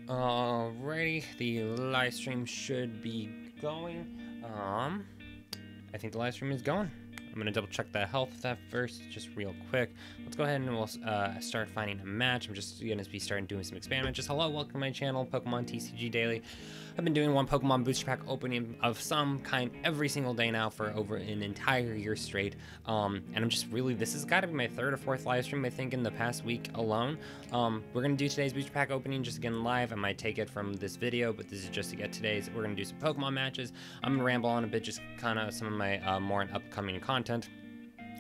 Alrighty, the live stream should be going. I think the live stream is going. I'm gonna double check the health of that first, just real quick. Let's go ahead and we'll start finding a match. I'm just gonna be starting doing some experiments. Just hello, welcome to my channel, Pokemon TCG Daily. I've been doing one Pokemon booster pack opening of some kind every single day now for over an entire year straight. And I'm just really, this has got to be my third or fourth live stream, I think, in the past week alone. We're gonna do today's booster pack opening just again live. I might take it from this video, but this is just to get today's. We're gonna do some Pokemon matches. I'm gonna ramble on a bit, just kind of some of my more upcoming content.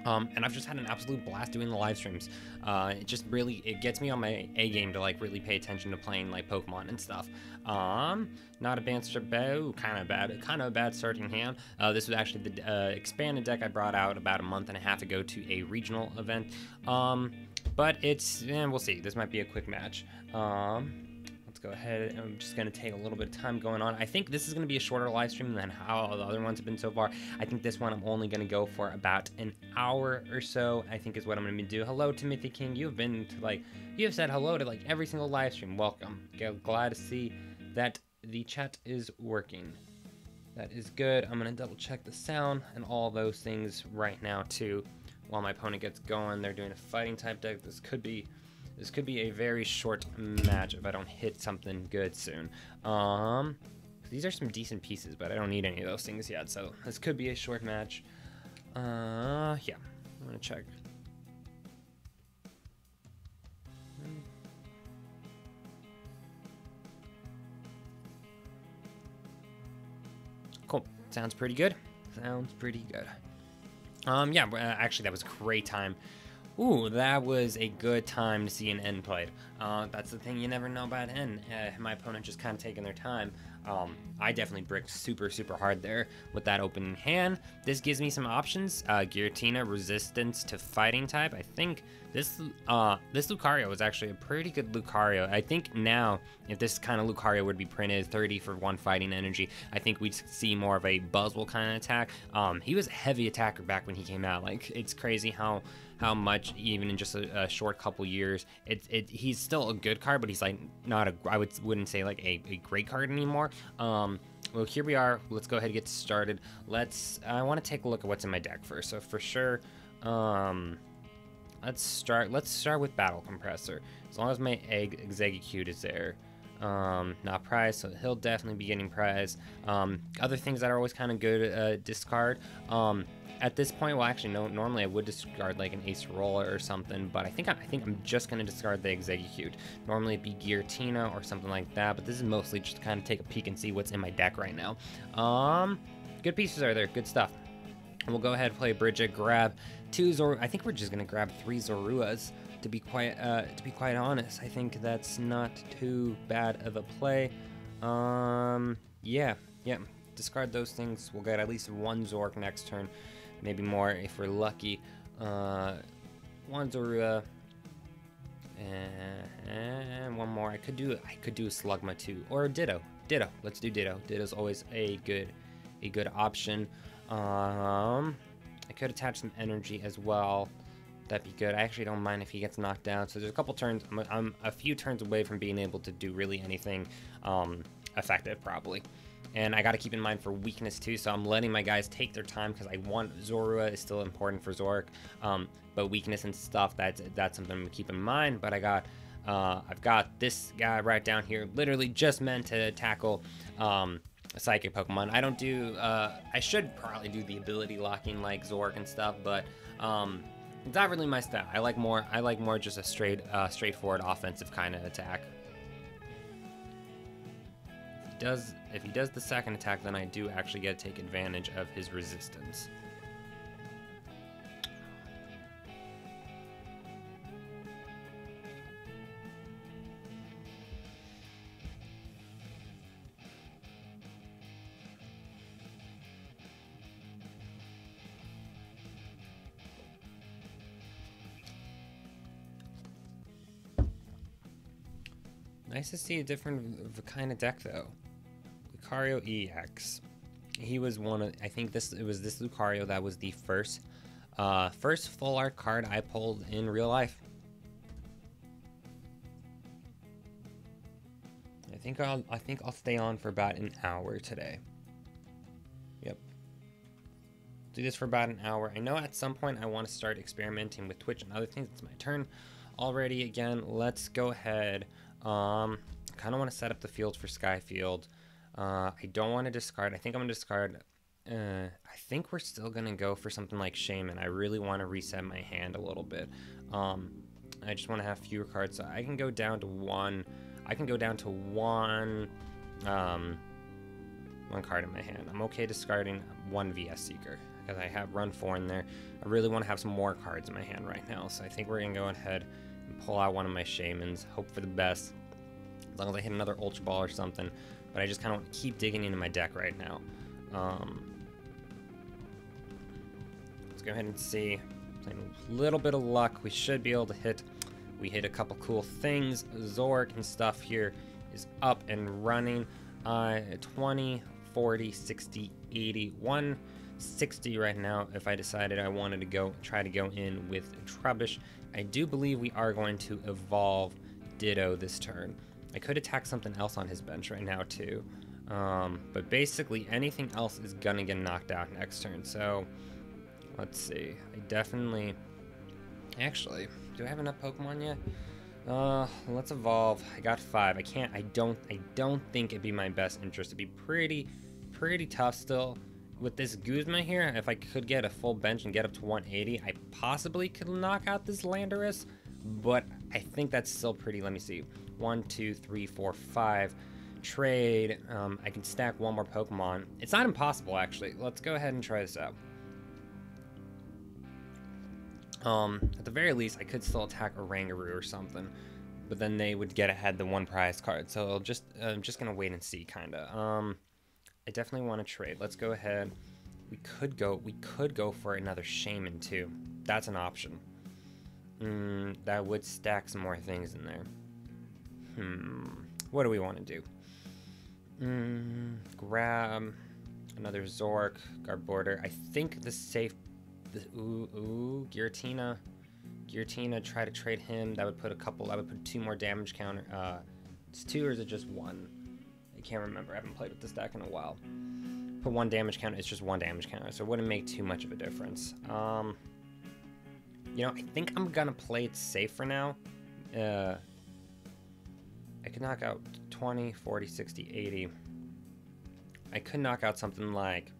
And I've just had an absolute blast doing the live streams. It just really, it gets me on my A game to like really pay attention to playing like Pokemon and stuff. Not a bad start, kind of a bad starting hand. This was actually the expanded deck I brought out about a month and a half ago to a regional event. But it's, we'll see. This might be a quick match. Let's go ahead. I'm just going to take a little bit of time going on. I think this is going to be a shorter live stream than how the other ones have been so far. I think this one I'm only going to go for about an hour or so, I think is what I'm going to do. Hello, Timothy King. You've been to like, you have said hello to like every single live stream. Welcome. Glad to see that the chat is working. That is good. I'm going to double check the sound and all those things right now too. While my opponent gets going, they're doing a fighting type deck. This could be a very short match if I don't hit something good soon. These are some decent pieces, but I don't need any of those things yet, so this could be a short match. Yeah, I'm gonna check. Cool, sounds pretty good. Yeah, actually that was a great time. Ooh, that was a good time to see an N played. That's the thing, you never know about N. My opponent just kind of taking their time. I definitely bricked super hard there with that opening hand. This gives me some options. Giratina, resistance to fighting type. I think this Lucario was actually a pretty good Lucario. I think now, if this kind of Lucario would be printed 30 for 1 fighting energy, I think we'd see more of a Buzzwole kind of attack. He was a heavy attacker back when he came out. Like, it's crazy how much, even in just a short couple years, he's still a good card, but he's like not a, I wouldn't say like a great card anymore. Well, here we are. Let's go ahead and get started. I want to take a look at what's in my deck first. So for sure, let's start with Battle Compressor. As long as my Exegcute is there. Not prize, so he'll definitely be getting prize. Other things that are always kind of good to discard. At this point, well, actually, no. Normally, I would discard like an Ace Roller or something, but I think I'm just gonna discard the Exegcute. Normally, it'd be Giratina or something like that, but this is mostly just to kind of take a peek and see what's in my deck right now. Good pieces are there, good stuff. We'll go ahead and play Bridget. Grab 2 Zorua. I think we're just gonna grab 3 Zoruas. To be quite honest, I think that's not too bad of a play. Yeah. Discard those things. We'll get at least 1 Zork next turn. Maybe more if we're lucky. 1 Zorua and 1 more. I could do a Slugma too, or Ditto. Let's do Ditto. Ditto's always a good option. I could attach some energy as well. That'd be good. I actually don't mind if he gets knocked down. So there's a couple turns. I'm a few turns away from being able to do really anything effective, probably. And I got to keep in mind for weakness too, so I'm letting my guys take their time because I want Zorua is still important for Zork, but weakness and stuff, that's something I'm gonna keep in mind. But I've got this guy right down here, literally just meant to tackle Psychic Pokemon. I don't do, I should probably do the ability locking like Zork and stuff, but it's not really my style. I like more just a straightforward offensive kind of attack. If he does the second attack, then I do actually get to take advantage of his resistance. Nice to see a different kind of deck though. Lucario EX. He was one of, I think it was this Lucario that was the first full art card I pulled in real life. I think I'll stay on for about an hour today. Yep. Do this for about an hour. I know at some point I want to start experimenting with Twitch and other things. It's my turn already again. Let's go ahead. I kind of want to set up the field for Skyfield. I don't want to discard. I think I'm going to discard. I think we're still going to go for something like Shaman. I really want to reset my hand a little bit. I just want to have fewer cards, so I can go down to one. I can go down to one card in my hand. I'm okay discarding one VS Seeker because I have run 4 in there. I really want to have some more cards in my hand right now, so I think we're going to go ahead and pull out one of my Shamans, hope for the best, as long as I hit another Ultra Ball or something, but I just kind of want to keep digging into my deck right now. Let's go ahead and see. A little bit of luck, we should be able to hit. We hit a couple cool things. Zork and stuff here is up and running. 20, 40, 60, 80, 160 right now. If I decided I wanted to try to go in with Trubbish, I do believe we are going to evolve Ditto this turn. I could attack something else on his bench right now too, but basically anything else is gonna get knocked out next turn. So let's see. I definitely, actually, do I have enough Pokemon yet? Let's evolve. I got 5. I don't think it'd be my best interest. It'd be pretty tough still. With this Guzma here, if I could get a full bench and get up to 180, I possibly could knock out this Landorus, but I think that's still pretty, let me see. 1, 2, 3, 4, 5. Trade. I can stack one more Pokemon. It's not impossible, actually. Let's go ahead and try this out. At the very least, I could still attack a Rangaroo or something, but then they would get ahead the one prize card. So I'm just gonna wait and see, kinda. I definitely want to trade. Let's go ahead. We could go for another Shaman too. That's an option. That would stack some more things in there. What do we want to do? Grab another Zork, Garborder. I think the safe. Giratina, try to trade him. That would put 2 more damage counter. It's 2 or is it just 1? I can't remember. I haven't played with this deck in a while. Put 1 damage counter. It's just 1 damage counter, so it wouldn't make too much of a difference. You know, I think I'm gonna play it safe for now. I could knock out 20, 40, 60, 80. I could knock out something like.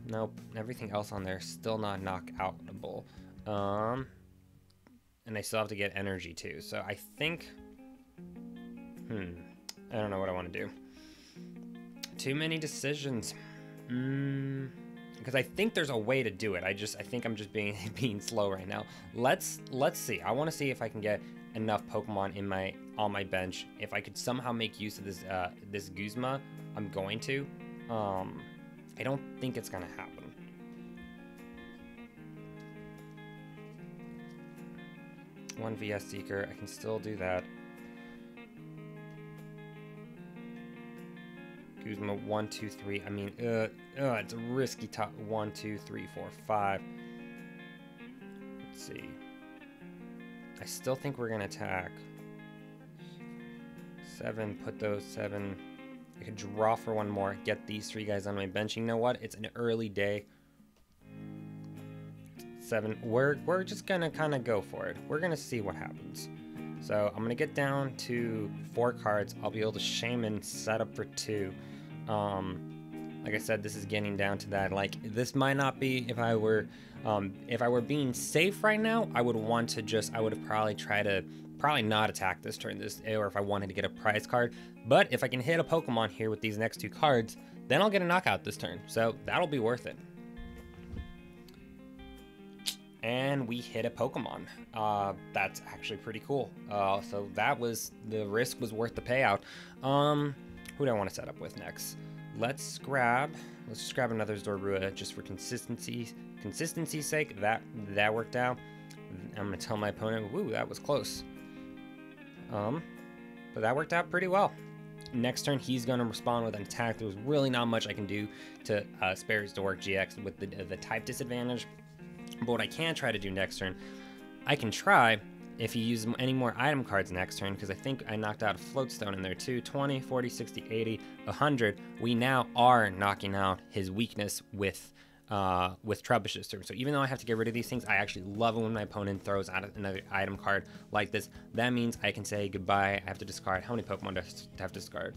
Nope, everything else on there is still not knockoutable. And I still have to get energy too. So I think, I don't know what I want to do. Too many decisions. Because I think there's a way to do it. I think I'm just being slow right now. Let's see. I want to see if I can get enough Pokemon on my bench. If I could somehow make use of this Guzma, I'm going to. I don't think it's gonna happen. One VS Seeker, I can still do that. Guzma, 1, 2, 3. I mean, it's a risky top. 1, 2, 3, 4, 5. Let's see. I still think we're gonna attack. 7, put those 7. I could draw for 1 more, get these 3 guys on my bench. You know what? It's an early day. 7. We're just gonna kind of go for it. We're gonna see what happens. So I'm gonna get down to 4 cards. I'll be able to Shaman set up for 2. Like I said, this is getting down to that. Like, this might not be if I were being safe right now. I would have probably not attack this turn, or if I wanted to get a prize card. But if I can hit a Pokemon here with these next 2 cards, then I'll get a knockout this turn. So that'll be worth it. And we hit a Pokemon. That's actually pretty cool. So the risk was worth the payout. Who do I want to set up with next? Let's just grab another Zorua just for consistency's sake. That worked out. I'm gonna tell my opponent, woo, that was close. But that worked out pretty well. Next turn, he's going to respond with an attack. There was really not much I can do to spare his Zork GX with the type disadvantage. But what I can try to do next turn, I can try if he uses any more item cards next turn, because I think I knocked out a Floatstone in there too, 20, 40, 60, 80, 100, we now are knocking out his weakness with Trubbish this turn. So even though I have to get rid of these things, I actually love it when my opponent throws out another item card like this. That means I can say goodbye. I have to discard. How many Pokemon do I have to discard?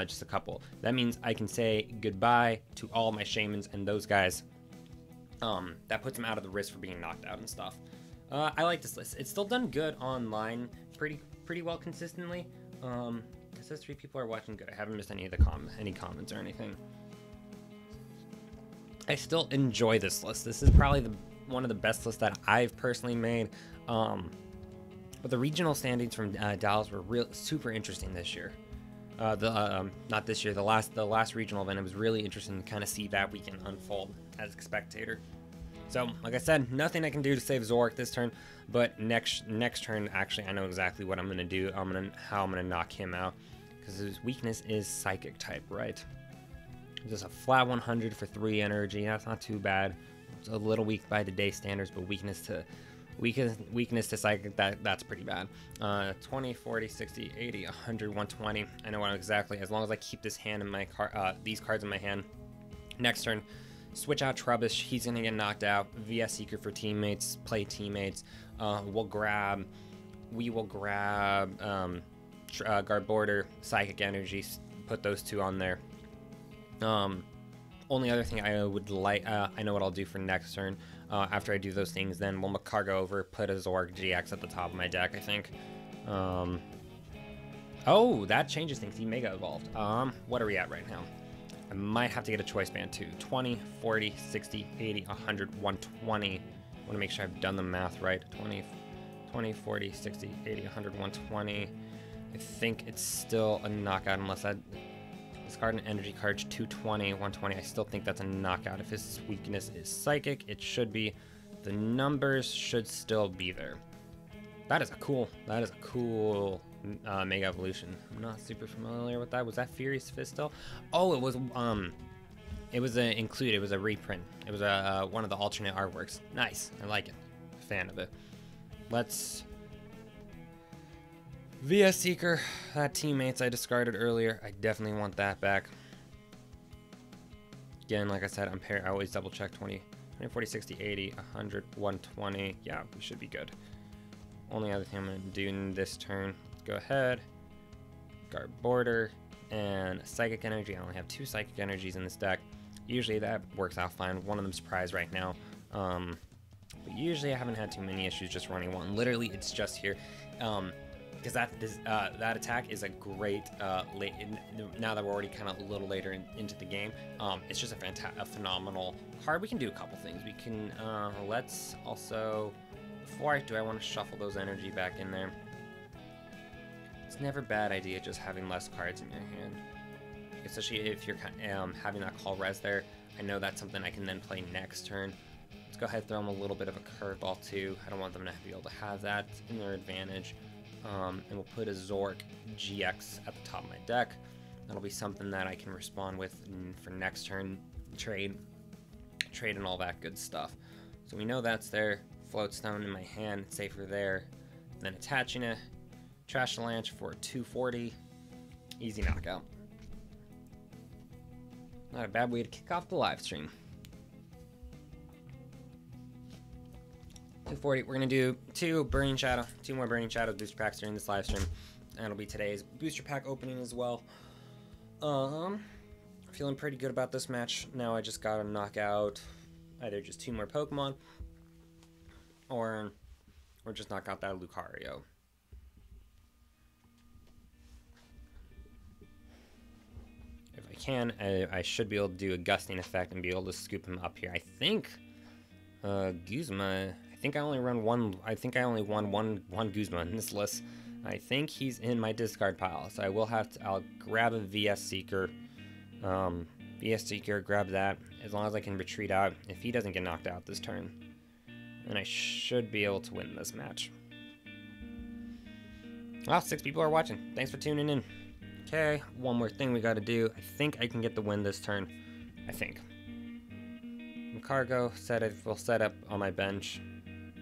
Just a couple. That means I can say goodbye to all my Shamans and those guys. That puts them out of the risk for being knocked out and stuff. I like this list. It's still done good online, pretty well consistently. It says 3 people are watching. Good. I haven't missed any of the comments or anything. I still enjoy this list. This is probably one of the best lists that I've personally made. But the regional standings from Dallas were super interesting this year. Not this year. The last regional event. It was really interesting to kind of see that weekend unfold as a spectator. So, like I said, nothing I can do to save Zoroark this turn, but next turn, actually, I know exactly what I'm gonna do. How I'm gonna knock him out, because his weakness is Psychic type, right? Just a flat 100 for 3 energy. That's not too bad. It's a little weak by today's standards, but weakness to Psychic, that's pretty bad. 20, 40, 60, 80, 100, 120. I know what exactly. As long as I keep this hand in my these cards in my hand, next turn. Switch out Trubbish, he's gonna get knocked out. VS Seeker for teammates, play teammates. We will grab Guard Border, Psychic Energy, put those 2 on there. Only other thing I would like, I know what I'll do for next turn. After I do those things, then we'll Makargo over, put a Zoroark GX at the top of my deck, I think. Oh, that changes things. He Mega Evolved. What are we at right now? I might have to get a choice band too. 20, 40, 60, 80, 100, 120. I want to make sure I've done the math right. 20, 40, 60, 80, 100, 120. I think it's still a knockout unless I discard an energy card. 220, 120. I still think that's a knockout. If his weakness is Psychic, it should be. The numbers should still be there. That is a cool Mega Evolution. I'm not super familiar with that. Was that Furious Fist still? Oh, it was included. It was a reprint. It was one of the alternate artworks. Nice. I like it. Fan of it. Let's VS Seeker. That teammates I discarded earlier. I definitely want that back. Again, like I said, I always double check 20, 40, 60, 80, 100, 120. Yeah, we should be good. Only other thing I'm going to do in this turn, go ahead, Guard Border, and Psychic Energy. I only have 2 Psychic Energies in this deck. Usually that works out fine. One of them's Prize right now. But usually I haven't had too many issues just running one. Literally, it's just here. Because that attack is a great, now that we're already kind of a little later into the game, it's just a phenomenal card. We can do a couple things. We can, let's also... Before I do, I want to shuffle those energy back in there. It's never a bad idea just having less cards in your hand, especially if you're having that call res there. I know that's something I can then play next turn. Let's go ahead and throw them a little bit of a curveball too. I don't want them to be able to have that in their advantage. And we'll put a Zoroark GX at the top of my deck. That'll be something that I can respond with for next turn, trade and all that good stuff. So we know that's there. Floatstone in my hand, safer there. Then attaching a Trash Avalanche for 240. Easy knockout. Not a bad way to kick off the live stream. 240. We're gonna do 2 more Burning Shadow booster packs during this live stream. And it'll be today's booster pack opening as well. Feeling pretty good about this match. Now I just gotta knock out either just 2 more Pokemon, or just knock out that Lucario. If I can, I should be able to do a gusting effect and be able to scoop him up here. I think Guzma. I think I only won one Guzma in this list. I think he's in my discard pile, so I'll grab a VS Seeker. VS Seeker, grab that. As long as I can retreat out, if he doesn't get knocked out this turn, and I should be able to win this match. Wow, 6 people are watching. Thanks for tuning in. Okay, one more thing we got to do. I think I can get the win this turn. I think. Makargo will set up on my bench.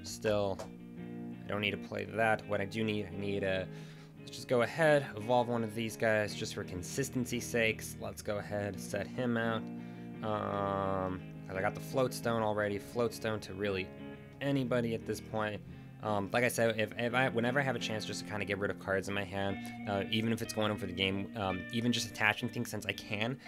Still, I don't need to play that. What I do need, let's just go ahead, evolve one of these guys just for consistency's sakes. Let's go ahead, set him out. I got the float stone already. Float stone to really anybody at this point. Like I said, whenever I have a chance just to kind of get rid of cards in my hand, even if it's going on for the game, even just attaching things since I can,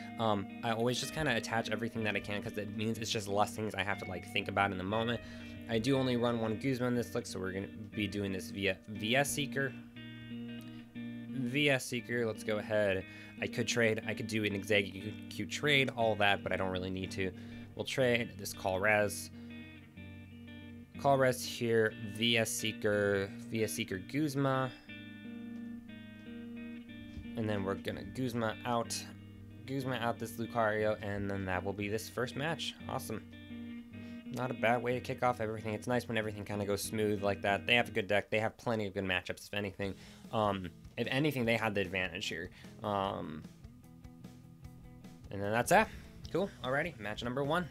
I always just kind of attach everything that I can because it means it's just less things I have to like think about in the moment. I do only run one Guzma in this lick, so we're going to be doing this via VS Seeker. VS Seeker, let's go ahead. I could trade, I could do an execute trade, all that, but I don't really need to. We'll trade this Call Res here, VS Seeker Guzma, and then we're gonna Guzma out this Lucario, and then that will be this first match. Awesome. Not a bad way to kick off everything. It's nice when everything kind of goes smooth like that. They have a good deck. They have plenty of good matchups, if anything. If anything, they had the advantage here. And then that's that. Cool. Alrighty, match number 1.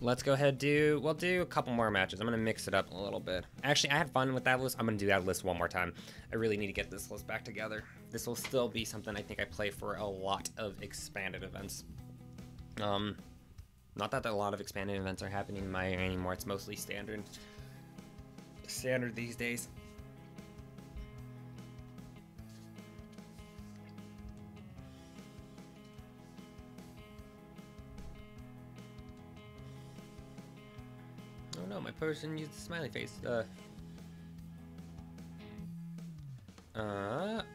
Let's go ahead we'll do a couple more matches. I'm going to mix it up a little bit. Actually, I had fun with that list. I'm going to do that list one more time. I really need to get this list back together. This will still be something I think I play for a lot of expanded events. Not that a lot of expanded events are happening in my area anymore. It's mostly standard these days. Oh no, my person used the smiley face.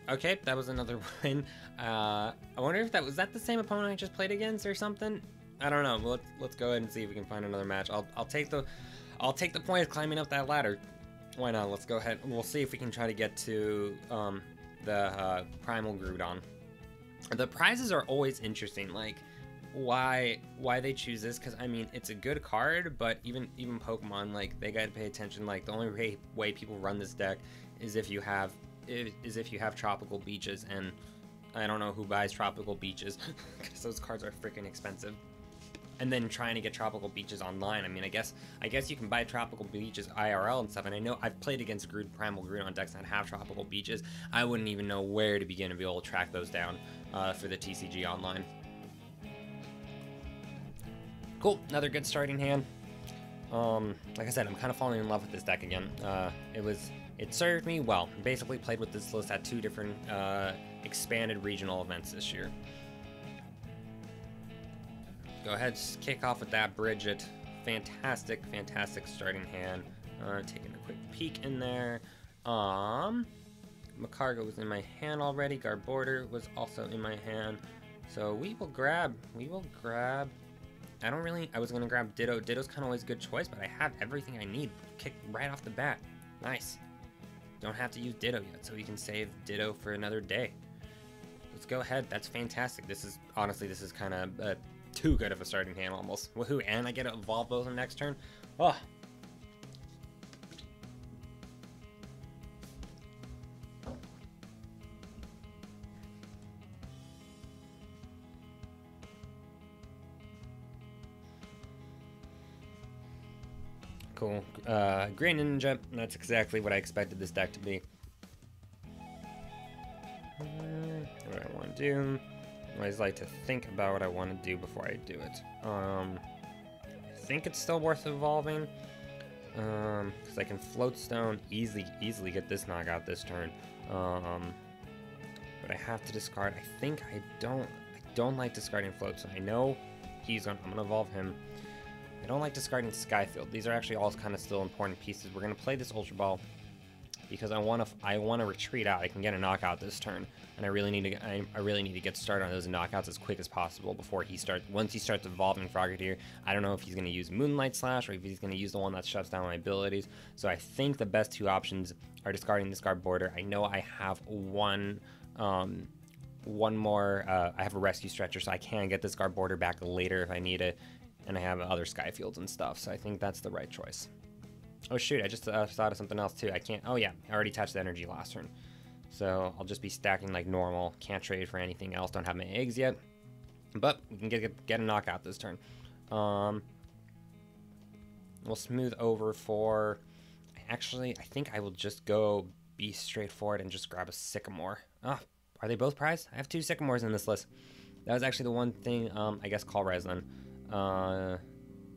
Okay, that was another win. I wonder if that was the same opponent I just played against or something. I don't know. Let's go ahead and see if we can find another match. I'll take the point of climbing up that ladder. Why not? Let's go ahead. We'll see if we can try to get to the Primal Groudon. The prizes are always interesting. Like why they choose this? Because I mean, it's a good card, but even Pokemon, like they got to pay attention. Like the only way people run this deck is if you have tropical beaches, and I don't know who buys tropical beaches because those cards are freaking expensive. And then trying to get tropical beaches online. I mean, I guess you can buy tropical beaches IRL and stuff. And I know I've played against Primal Groudon decks that have tropical beaches. I wouldn't even know where to begin to be able to track those down for the TCG online. Cool, another good starting hand. Like I said, I'm kind of falling in love with this deck again. It served me well. Basically played with this list at 2 different expanded regional events this year. Go ahead, just kick off with that Bridget. Fantastic starting hand. Taking a quick peek in there. Macargo was in my hand already. Garbodor was also in my hand. So we will grab. I was gonna grab Ditto. Ditto's kind of always a good choice, but I have everything I need. Kick right off the bat. Nice. Don't have to use Ditto yet, so we can save Ditto for another day. Let's go ahead. That's fantastic. This is kind of too good of a starting hand almost. Woohoo! And I get to evolve those on next turn. Oh. Cool. Green Ninja. That's exactly what I expected this deck to be. What I want to do. I always like to think about what I want to do before I do it. I think it's still worth evolving. Because I can Float Stone, easily get this knockout this turn. But I have to discard. I think I don't like discarding Float Stone. I know I'm gonna evolve him. I don't like discarding Skyfield. These are actually all kind of still important pieces. We're gonna play this Ultra Ball because I want to retreat out. I can get a knockout this turn, and I really need to get started on those knockouts as quick as possible before once he starts evolving Frogadier. I don't know if he's going to use Moonlight Slash or if he's going to use the one that shuts down my abilities. So I think the best 2 options are discarding this Garbodor. I know I have one more. I have a Rescue Stretcher, so I can get this Garbodor back later if I need it, and I have other Skyfields and stuff. So I think that's the right choice. Oh shoot, I just thought of something else too. I can't, oh yeah, I already touched the energy last turn. So I'll just be stacking like normal. Can't trade for anything else, don't have my eggs yet. But we can get a knockout this turn. We'll smooth over for, I Actually, I think I will just go be straightforward and just grab a Sycamore. Oh, are they both prized? I have 2 Sycamores in this list. That was actually the one thing, I guess Call Resin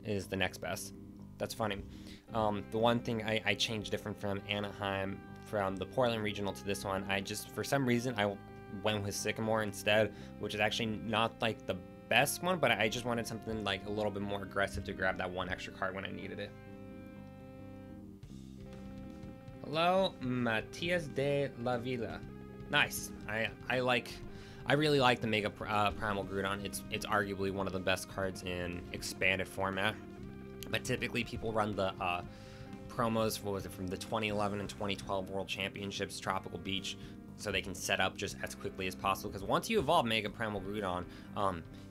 is the next best. That's funny. The one thing I changed different from Anaheim, from the Portland Regional to this one, I just, for some reason, I went with Sycamore instead, which is actually not like the best one, but I just wanted something like a little bit more aggressive to grab that 1 extra card when I needed it. Hello, Matias de la Villa. Nice. I really like the Mega Primal Groudon. It's arguably one of the best cards in expanded format. But typically people run the promos, what was it, from the 2011 and 2012 World Championships, Tropical Beach, so they can set up just as quickly as possible. Because once you evolve Mega Primal Groudon,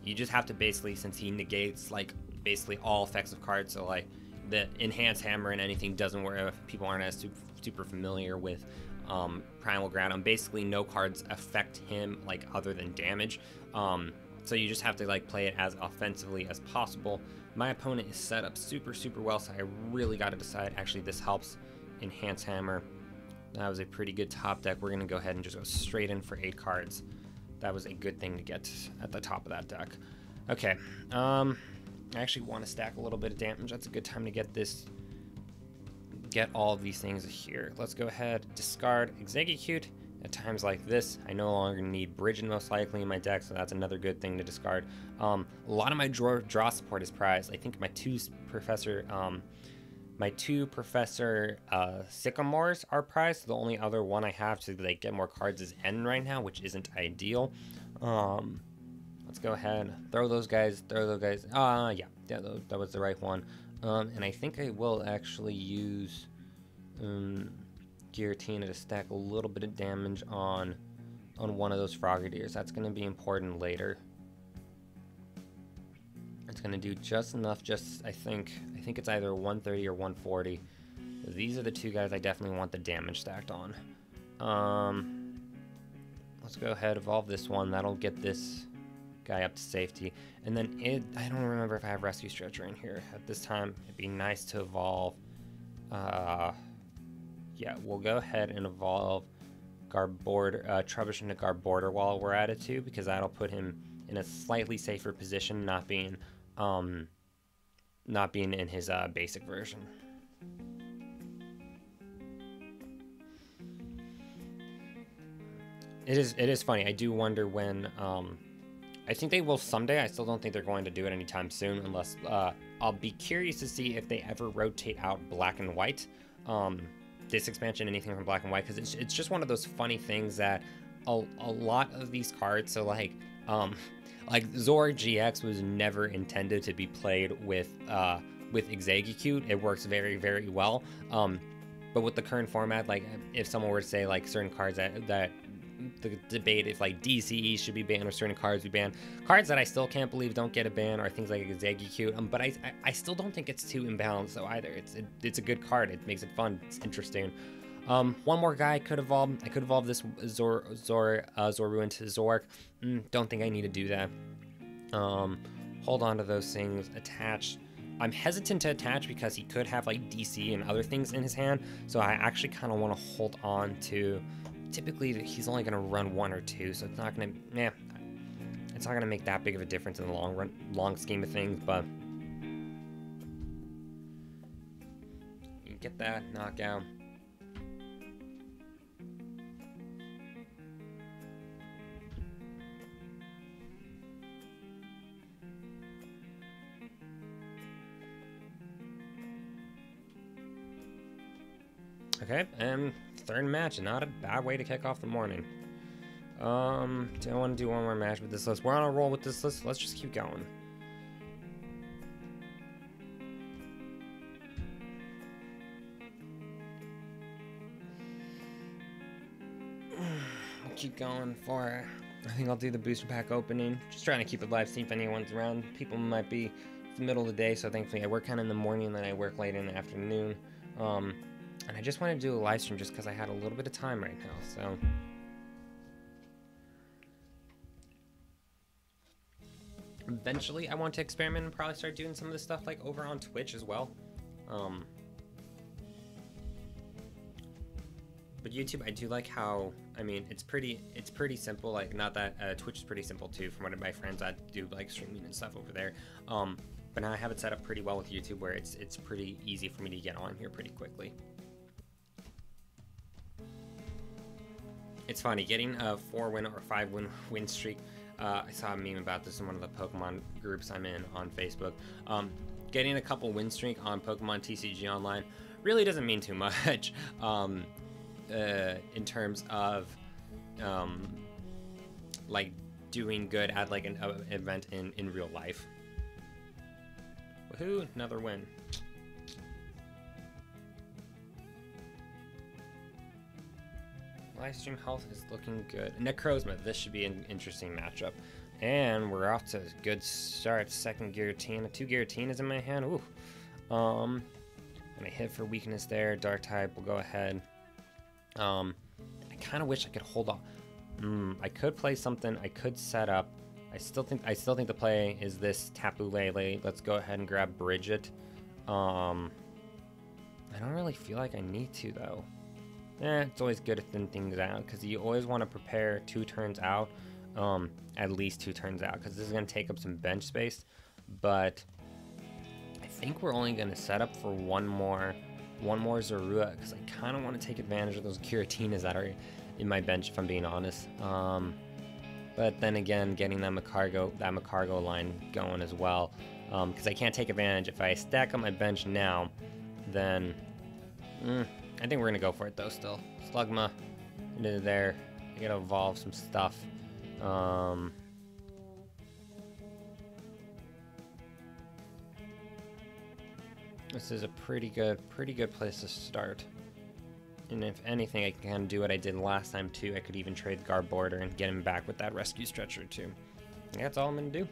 you just have to basically, since he negates like basically all effects of cards, so like the Enhanced Hammer and anything doesn't work if people aren't as super familiar with Primal Groudon. Basically no cards affect him like other than damage. So you just have to like play it as offensively as possible. My opponent is set up super well, so I really got to decide. Actually, this helps. Enhance Hammer. That was a pretty good top deck. We're going to go ahead and just go straight in for 8 cards. That was a good thing to get at the top of that deck. Okay. I actually want to stack a little bit of damage. That's a good time to get all of these things here. Let's go ahead, discard Exegcute. At times like this, I no longer need Bridging most likely in my deck, so that's another good thing to discard. A lot of my draw support is prized. I think my two Professor Sycamores are prized. The only other one I have to like get more cards is N right now, which isn't ideal. Let's go ahead, throw those guys. Yeah, that was the right one. And I think I will actually use Giratina to stack a little bit of damage on one of those Frogadiers. That's going to be important later. It's going to do just enough. I think it's either 130 or 140. These are the 2 guys I definitely want the damage stacked on. Let's go ahead, evolve this one. That'll get this guy up to safety. And then I don't remember if I have Rescue Stretcher in here at this time. It'd be nice to evolve. Yeah, we'll go ahead and evolve Trubbish into Garborder while we're at it too, because that'll put him in a slightly safer position, not being in his basic version. It is funny. I do wonder when. I think they will someday. I still don't think they're going to do it anytime soon, unless I'll be curious to see if they ever rotate out Black and White. This expansion, anything from Black and White, because it's just one of those funny things that a lot of these cards, so like Zora GX was never intended to be played with Exegcute. It works very well, but with the current format, like if someone were to say like certain cards that the debate if like DCE should be banned or certain cards be banned, cards that I still can't believe don't get a ban are things like Exegcute. But I still don't think it's too imbalanced though either. It's a good card. It makes it fun. It's interesting. One more guy I could evolve. I could evolve this Zoru into Zork. Don't think I need to do that. Hold on to those things. Attach. I'm hesitant to attach because he could have like DC and other things in his hand. So I actually kind of want to hold on to. Typically, he's only going to run 1 or 2, so it's not going to. It's not going to make that big of a difference in the long scheme of things. But you get that knockout. Okay, and third match, not a bad way to kick off the morning. Do I want to do one more match with this list? We're on a roll with this list. Let's just keep going. We'll keep going for. I think I'll do the booster pack opening. Just trying to keep it live, see if anyone's around. People might be. It's the middle of the day, so thankfully I work kind of in the morning, and then I work late in the afternoon. And I just wanted to do a live stream just because I had a little bit of time right now, so. Eventually, I want to experiment and probably start doing some of this stuff like over on Twitch as well. But YouTube, I do like how, I mean, it's pretty simple. Like, not that Twitch is pretty simple too, from one of my friends that do like streaming and stuff over there. But now I have it set up pretty well with YouTube, where it's pretty easy for me to get on here pretty quickly. It's funny getting a 4-win or 5-win streak. I saw a meme about this in one of the Pokemon groups I'm in on Facebook. Getting a couple win streak on Pokemon TCG Online really doesn't mean too much in terms of like doing good at like an event in real life. Woohoo! Another win. Livestream health is looking good. Necrozma, this should be an interesting matchup. And we're off to a good start. Second Giratina. 2 Giratinas in my hand. Ooh. I'm gonna hit for weakness there. Dark type will go ahead. I kind of wish I could hold on. I could play something. I could set up. I still think the play is this Tapu Lele. Let's go ahead and grab Bridget. I don't really feel like I need to though. It's always good to thin things out, because you always want to prepare 2 turns out, at least 2 turns out, because this is going to take up some bench space. But I think we're only going to set up for one more Zorua, because I kind of want to take advantage of those Giratinas that are in my bench, if I'm being honest. But then again, getting that Macargo line going as well, because I can't take advantage. If I stack on my bench now, then I think we're gonna go for it though. Still, Slugma into there. I gotta evolve some stuff. This is a pretty good place to start. And if anything, I can kind of do what I did last time too. I could even trade Garbodor and get him back with that Rescue Stretcher too. And that's all I'm gonna do.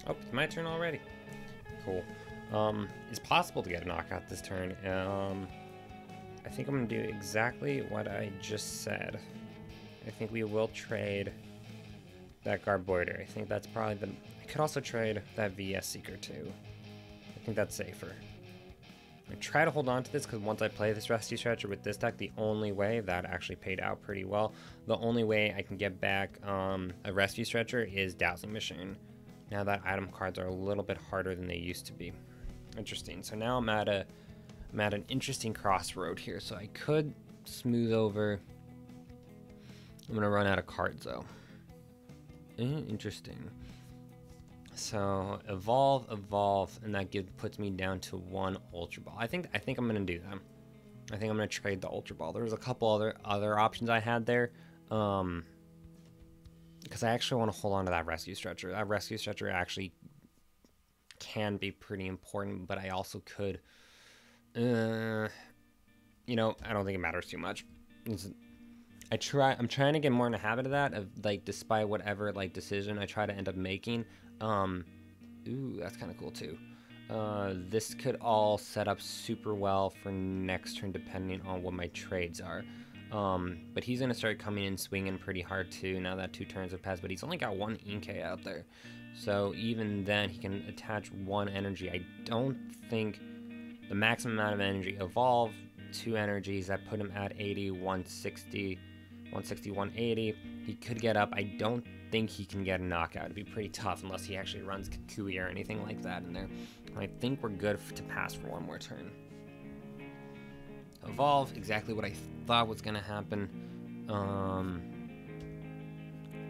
Oh, it's my turn already. Cool. It's possible to get a knockout this turn. I think I'm gonna do exactly what I just said. I think we will trade that Garbodor. I think that's probably the... I could also trade that VS Seeker too. I think that's safer. I try to hold on to this, because once I play this Rescue Stretcher with this deck, the only way that actually paid out pretty well, the only way I can get back a Rescue Stretcher is Dowsing Machine. Now that item cards are a little bit harder than they used to be. Interesting. So now I'm at an interesting crossroad here. So I could smooth over. I'm gonna run out of cards though. Interesting. So evolve, and that puts me down to 1 Ultra Ball. I think I'm gonna do that. I think I'm gonna trade the Ultra Ball. There was a couple other options I had there. Because I actually want to hold on to that Rescue Stretcher. That Rescue Stretcher actually can be pretty important, but I also could, you know, I don't think it matters too much. I'm trying to get more in the habit of that, of like, despite whatever like decision I try to end up making. Ooh, that's kind of cool too. This could all set up super well for next turn, depending on what my trades are. But he's going to start coming in swinging pretty hard too, now that 2 turns have passed, but he's only got 1 Inkay out there. So even then, he can attach 1 energy. I don't think the maximum amount of energy. Evolve 2 energies, that put him at 80, 160, 180. He could get up. I don't think he can get a knockout. It'd be pretty tough unless he actually runs Kukui or anything like that in there. I think we're good to pass for 1 more turn. Evolve, exactly what I thought was gonna happen.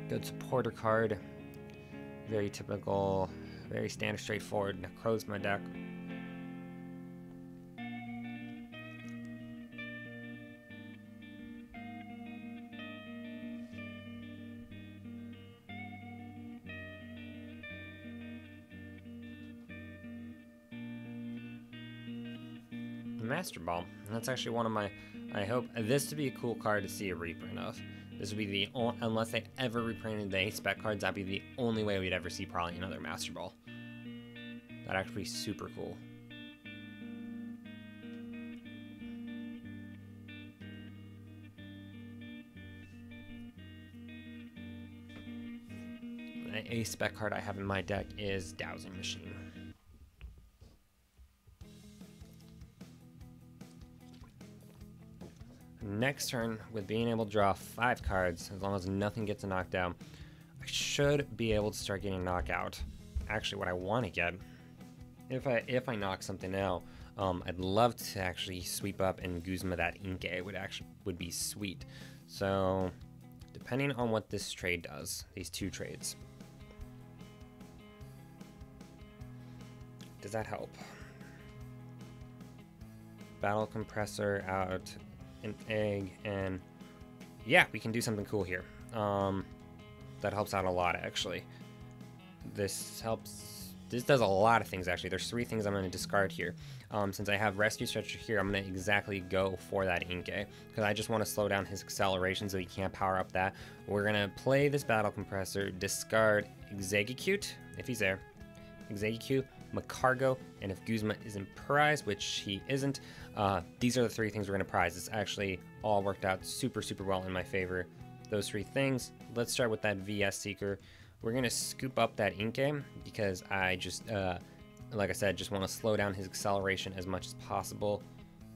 Good supporter card. Very typical, very standard, straightforward Necrozma deck. Master Ball. And that's actually one of my, I hope this to be a cool card to see a reprint of. This would be the only, unless they ever reprinted the 8 spec cards, that'd be the only way we'd ever see probably another Master Ball. That'd actually be super cool. The 8 spec card I have in my deck is Dowsing Machine. Next turn, with being able to draw 5 cards, as long as nothing gets knocked out, I should be able to start getting knocked out. Actually, what I want to get, if I knock something out, I'd love to actually sweep up and Guzma that Inkay would be sweet. So, depending on what this trade does, these 2 trades, does that help? Battle Compressor out an egg, and yeah, we can do something cool here. That helps out a lot, actually. This does a lot of things, actually. There's 3 things I'm going to discard here. Since I have Rescue Stretcher here, I'm going to exactly go for that Inkay, because I just want to slow down his acceleration so he can't power up that. We're going to play this Battle Compressor, discard Exegecute, if he's there, Exegecute, Macargo, and if Guzma isn't prized, which he isn't, these are the 3 things we're going to prize. It's actually all worked out super, super well in my favor. Those 3 things. Let's start with that VS Seeker. We're going to scoop up that Inkay because I just, like I said, just want to slow down his acceleration as much as possible.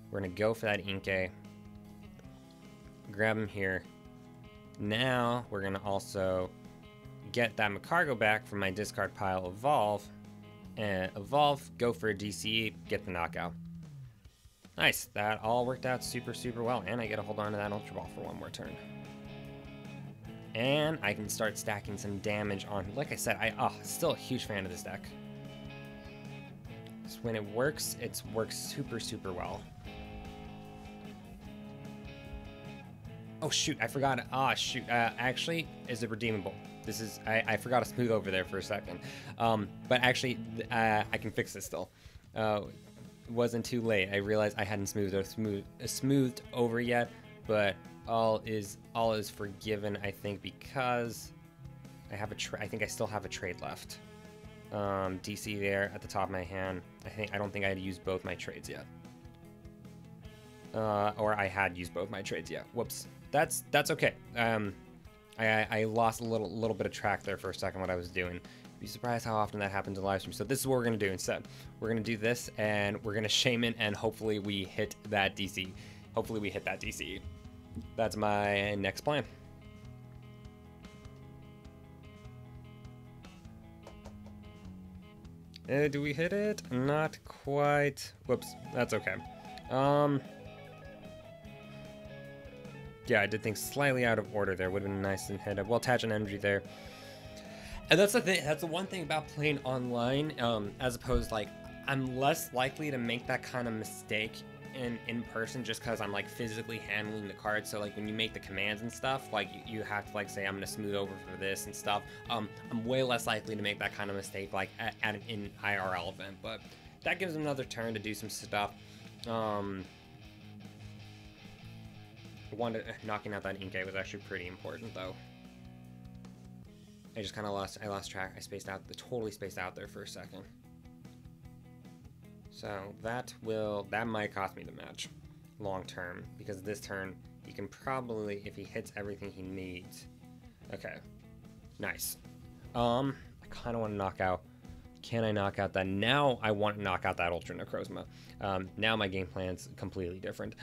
We're going to go for that Inkay. Grab him here. Now, we're going to also get that Macargo back from my discard pile, Evolve, and Evolve, go for a DCE, get the knockout. Nice, that all worked out super, super well, and I get to hold on to that Ultra Ball for 1 more turn. And I can start stacking some damage on, like I said, still a huge fan of this deck. So when it works super, super well. Oh shoot, I forgot it. Actually, is it redeemable? This is, I forgot to smooth over there for a second. But actually, I can fix this still. It wasn't too late. I realized I hadn't smoothed over yet, but all is forgiven, I think, because I have I think I still have a trade left. DC there at the top of my hand. I don't think I had used both my trades yet. Or I had used both my trades yet. Whoops. That's okay. I lost a little bit of track there for a second what I was doing. You'd be surprised how often that happens in live stream. So this is what we're gonna do instead. We're gonna do this, and we're gonna Shaman, and hopefully we hit that DC. Hopefully we hit that DCE. That's my next plan. Do we hit it? Not quite. Whoops. That's okay. Yeah, I did things slightly out of order there. Would have been nice and hit up. Well, attach an energy there. And that's the thing. That's the one thing about playing online, as opposed, like, I'm less likely to make that kind of mistake in person just because I'm, like, physically handling the cards. So, like, when you make the commands and stuff, like, you have to, like, say, I'm going to smooth over for this and stuff. I'm way less likely to make that kind of mistake, like, at an IRL event. But that gives them another turn to do some stuff. Knocking out that Inkay was actually pretty important, though. I just kind of lost track. I totally spaced out there for a second. So that might cost me the match long term, because this turn he can probably, if he hits everything he needs. Okay, nice. I kind of want to knock out. Can I knock out that? Now I want to knock out that Ultra Necrozma. Now my game plan's completely different.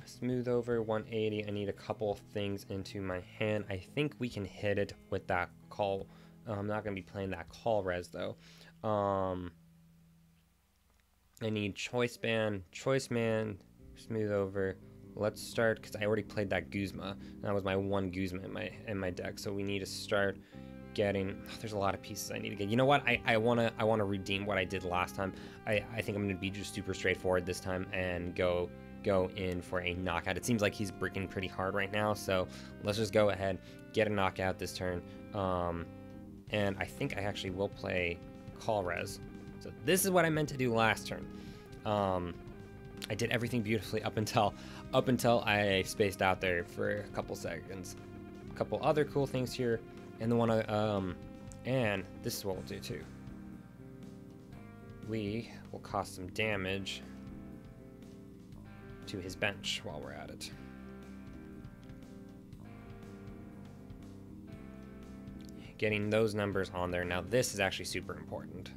Smooth over 180. I need a couple of things into my hand. I think we can hit it with that call. I'm not going to be playing that call res though. I need Choice Man, smooth over. Let's start, because I already played that Guzma. That was my one Guzma in my deck. So we need to start getting. There's a lot of pieces I need to get. You know what? I wanna redeem what I did last time. I think I'm gonna be just super straightforward this time and go in for a knockout. It seems like he's bricking pretty hard right now, so let's just go ahead, get a knockout this turn. And I think I actually will play Call Res. So this is what I meant to do last turn. I did everything beautifully up until I spaced out there for a couple seconds. A couple other cool things here, and the one and this is what we'll do too. We will cause some damage to his bench while we're at it. Getting those numbers on there. Now this is actually super important.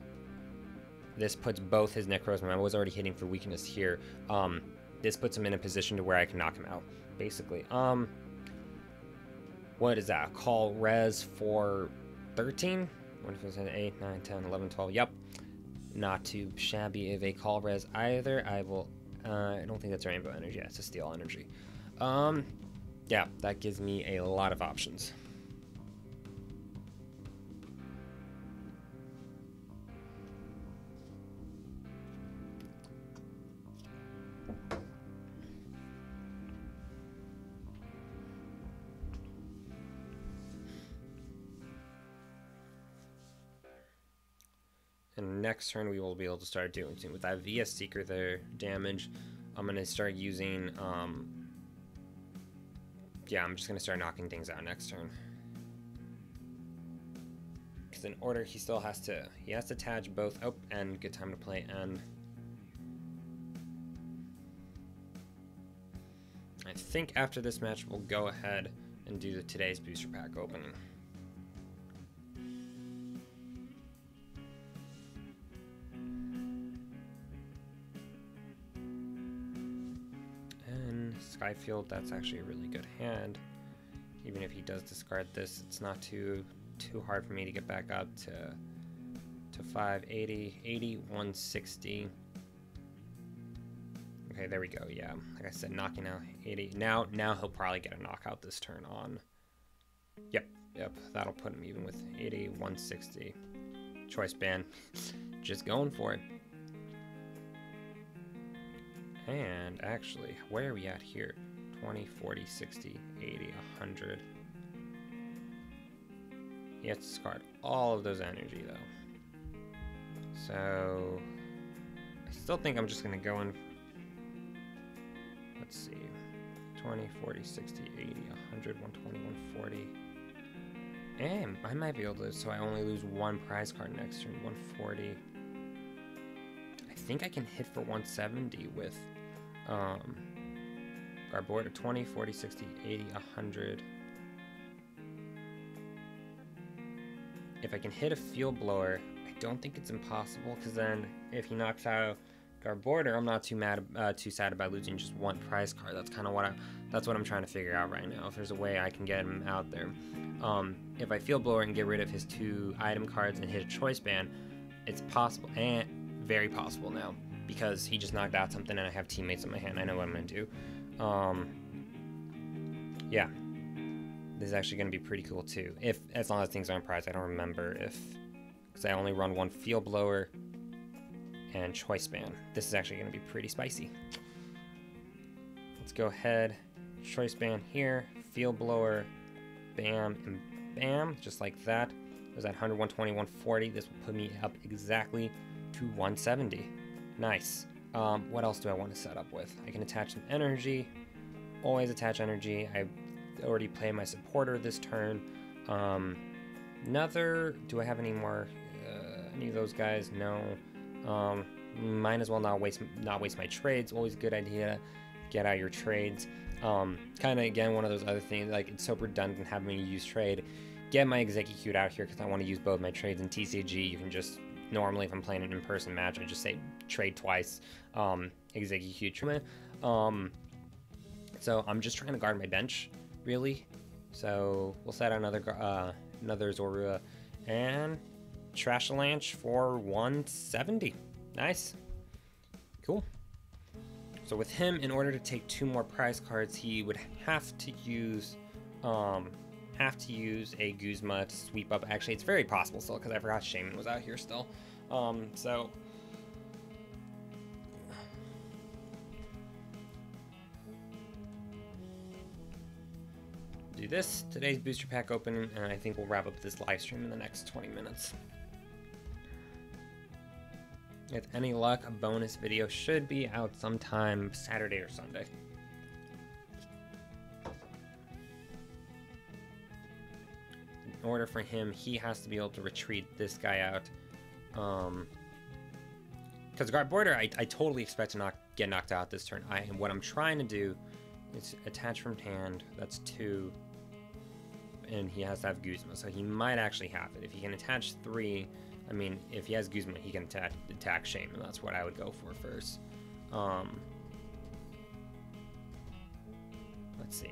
This puts both his Necros, I was already hitting for weakness here. This puts him in a position to where I can knock him out, basically. What is that? Call res for 13? What if it's an 8, 9, 10, 11, 12? Yep. Not too shabby of a call res either. I will, I don't think that's rainbow energy. Yeah, it's a steel energy. Yeah, that gives me a lot of options. And next turn we will be able to start doing something with that VS Seeker there damage. I'm gonna start using yeah, I'm just gonna start knocking things out next turn. Because in order he has to attach both. Oh, and good time to play and I think after this match we'll go ahead and do today's booster pack opening. Skyfield, that's actually a really good hand. Even if he does discard this, it's not too hard for me to get back up to 580, 80, 160. Okay, there we go. Yeah, like I said, knocking out 80. Now he'll probably get a knockout this turn on. Yep, that'll put him even with 80, 160. Choice band, just going for it. And actually, where are we at here? 20, 40, 60, 80, 100. He has to discard all of those energy though. So I still think I'm just gonna go in. Let's see. 20, 40, 60, 80, 100, 120, 140. And I might be able to, so I only lose one prize card next turn. 140. I think I can hit for 170 with our board of 20, 40, 60, 80, 100. If I can hit a field blower, I don't think it's impossible, because then if he knocks out guard border, I'm not too sad about losing just one prize card. That's kind of what I'm trying to figure out right now. If there's a way I can get him out there. If I field blower and get rid of his 2 item cards and hit a choice band, it's possible, and very possible now, because he just knocked out something and I have teammates in my hand. I know what I'm gonna do. Yeah, this is actually gonna be pretty cool too. As long as things are on prize. I don't remember because I only run one field blower and choice band. This is actually gonna be pretty spicy. Let's go ahead, choice band here, field blower, bam, and bam, just like that. There's that 100, 120, 140. This will put me up exactly to 170. Nice. What else do I want to set up with? I can attach some energy. Always attach energy. I already played my supporter this turn. Do I have any more? Any of those guys? No. Might as well not waste my trades. Always a good idea. Get out your trades. Kind of again one of those other things. Like, it's so redundant having me use trade. Get my execute out here because I want to use both my trades in TCG. You can just normally, if I'm playing an in-person match, I just say trade twice, execute. So I'm just trying to guard my bench, really. So we'll set another Zorua and Trashalanche for 170. Nice, cool. So with him, in order to take 2 more prize cards, he would have to use a Guzma to sweep up. Actually, it's very possible still, because I forgot Shaman was out here still. So do this, today's booster pack opening, and I think we'll wrap up this live stream in the next 20 minutes. With any luck, a bonus video should be out sometime Saturday or Sunday. In order for him, he has to be able to retreat this guy out. Because guard border, I totally expect to get knocked out this turn. What I'm trying to do is attach from hand. That's 2. And he has to have Guzma, so he might actually have it. If he can attach 3, I mean, if he has Guzma, he can attack Shame, and that's what I would go for first. Let's see.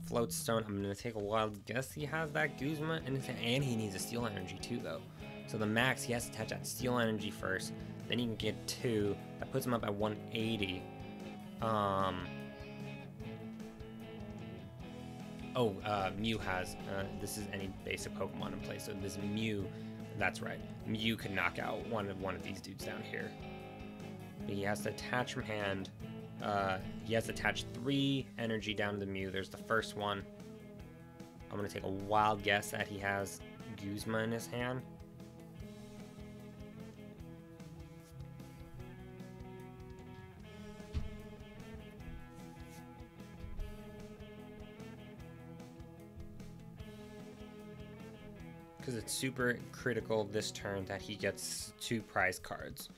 Floatstone, I'm going to take a wild guess he has that Guzma in his hand, and he needs a Steel Energy too, though. So the max, he has to attach that Steel Energy first, then he can get 2. That puts him up at 180. Mew has, this is any basic Pokemon in play, so this Mew, that's right. Mew could knock out one of these dudes down here. He has to attach from hand. He has to attach 3 energy down to the Mew. There's the first one. I'm going to take a wild guess that he has Guzma in his hand. Because it's super critical this turn that he gets 2 prize cards.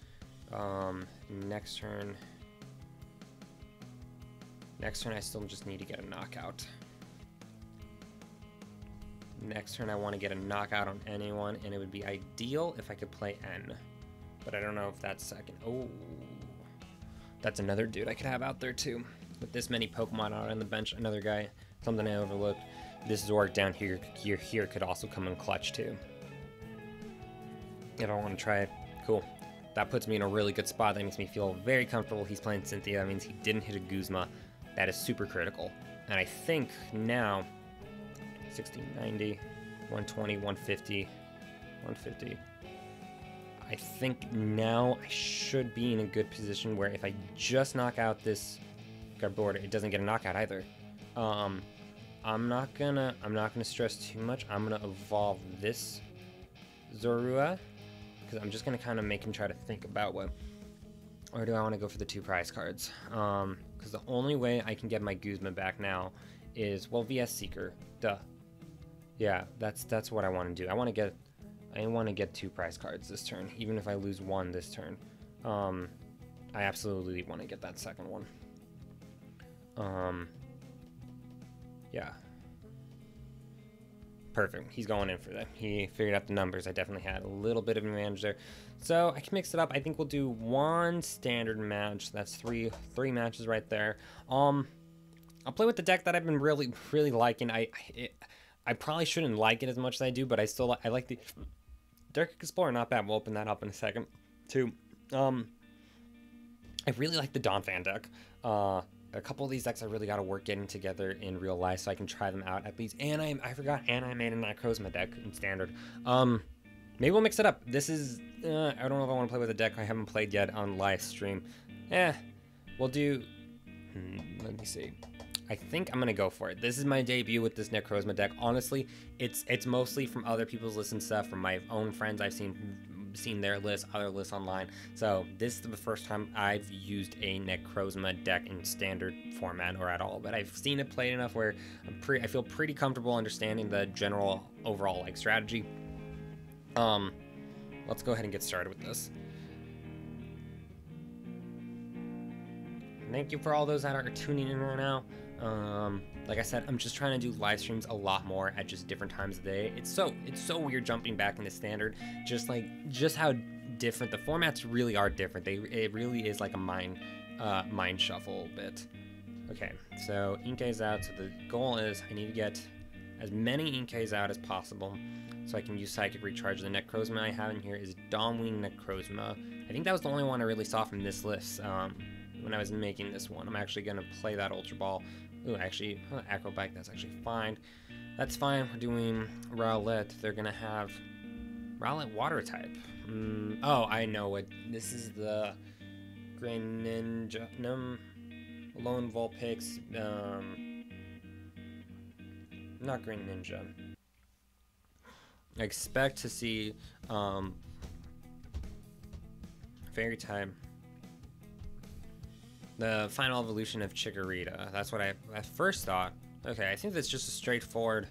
Next turn I still just need to get a knockout. Next turn I want to get a knockout on anyone, and it would be ideal if I could play N. But I don't know if that's second. Oh, that's another dude I could have out there too. With this many Pokemon out on the bench, another guy, something I overlooked. This Zoroark down here could also come in clutch too. I don't want to try it. Cool. That puts me in a really good spot. That makes me feel very comfortable. He's playing Cynthia. That means he didn't hit a Guzma. That is super critical. And I think now 60, 90, 120, 150, 150. I think now I should be in a good position where if I just knock out this guard border, it doesn't get a knockout either. I'm not gonna stress too much. I'm gonna evolve this Zorua because I'm just gonna kind of make him try to think about what, or do I want to go for the 2 prize cards? Because the only way I can get my Guzma back now is, well, VS Seeker, duh. Yeah, that's what I want to do. I want to get 2 prize cards this turn, even if I lose 1 this turn. I absolutely want to get that second one. Yeah. Perfect. He's going in for that. He figured out the numbers. I definitely had a little bit of an advantage there. So I can mix it up. I think we'll do 1 standard match. That's three matches right there. I'll play with the deck that I've been really liking. I probably shouldn't like it as much as I do, but I like the Dark Explorer. Not bad. We'll open that up in a second too. I really like the Donphan deck. A couple of these decks I really got to work getting together in real life so I can try them out at least. And I forgot, and I made a Necrozma deck in standard. Maybe we'll mix it up. This is, I don't know if I want to play with a deck I haven't played yet on live stream. We'll do, let me see. I think I'm going to go for it. This is my debut with this Necrozma deck. Honestly, it's mostly from other people's lists and stuff, from my own friends I've seen their lists, other lists online. So this is the first time I've used a Necrozma deck in standard format or at all, but I've seen it played enough where I feel pretty comfortable understanding the general overall strategy. Let's go ahead and get started with this. Thank you for all those that are tuning in right now. Like I said, I'm just trying to do live streams a lot more at just different times of the day. It's so weird jumping back into standard, just how different the formats really are different. It really is like a mind shuffle a bit. Okay, so Inkay's out. So the goal is I need to get as many Inkays out as possible so I can use Psychic Recharge. The Necrozma I have in here is Dawnwing Necrozma. I think that was the only one I really saw from this list when I was making this one. I'm actually going to play that Ultra Ball. Ooh, actually, Acrobike, that's actually fine. That's fine. We're doing Rowlet. They're going to have Rowlet Water type. Oh, I know what. This is the Greninja. Lone Vulpix. Not Greninja. I expect to see Fairy type. The final evolution of Chikorita. That's what I at first thought. Okay, I think that's just a straightforward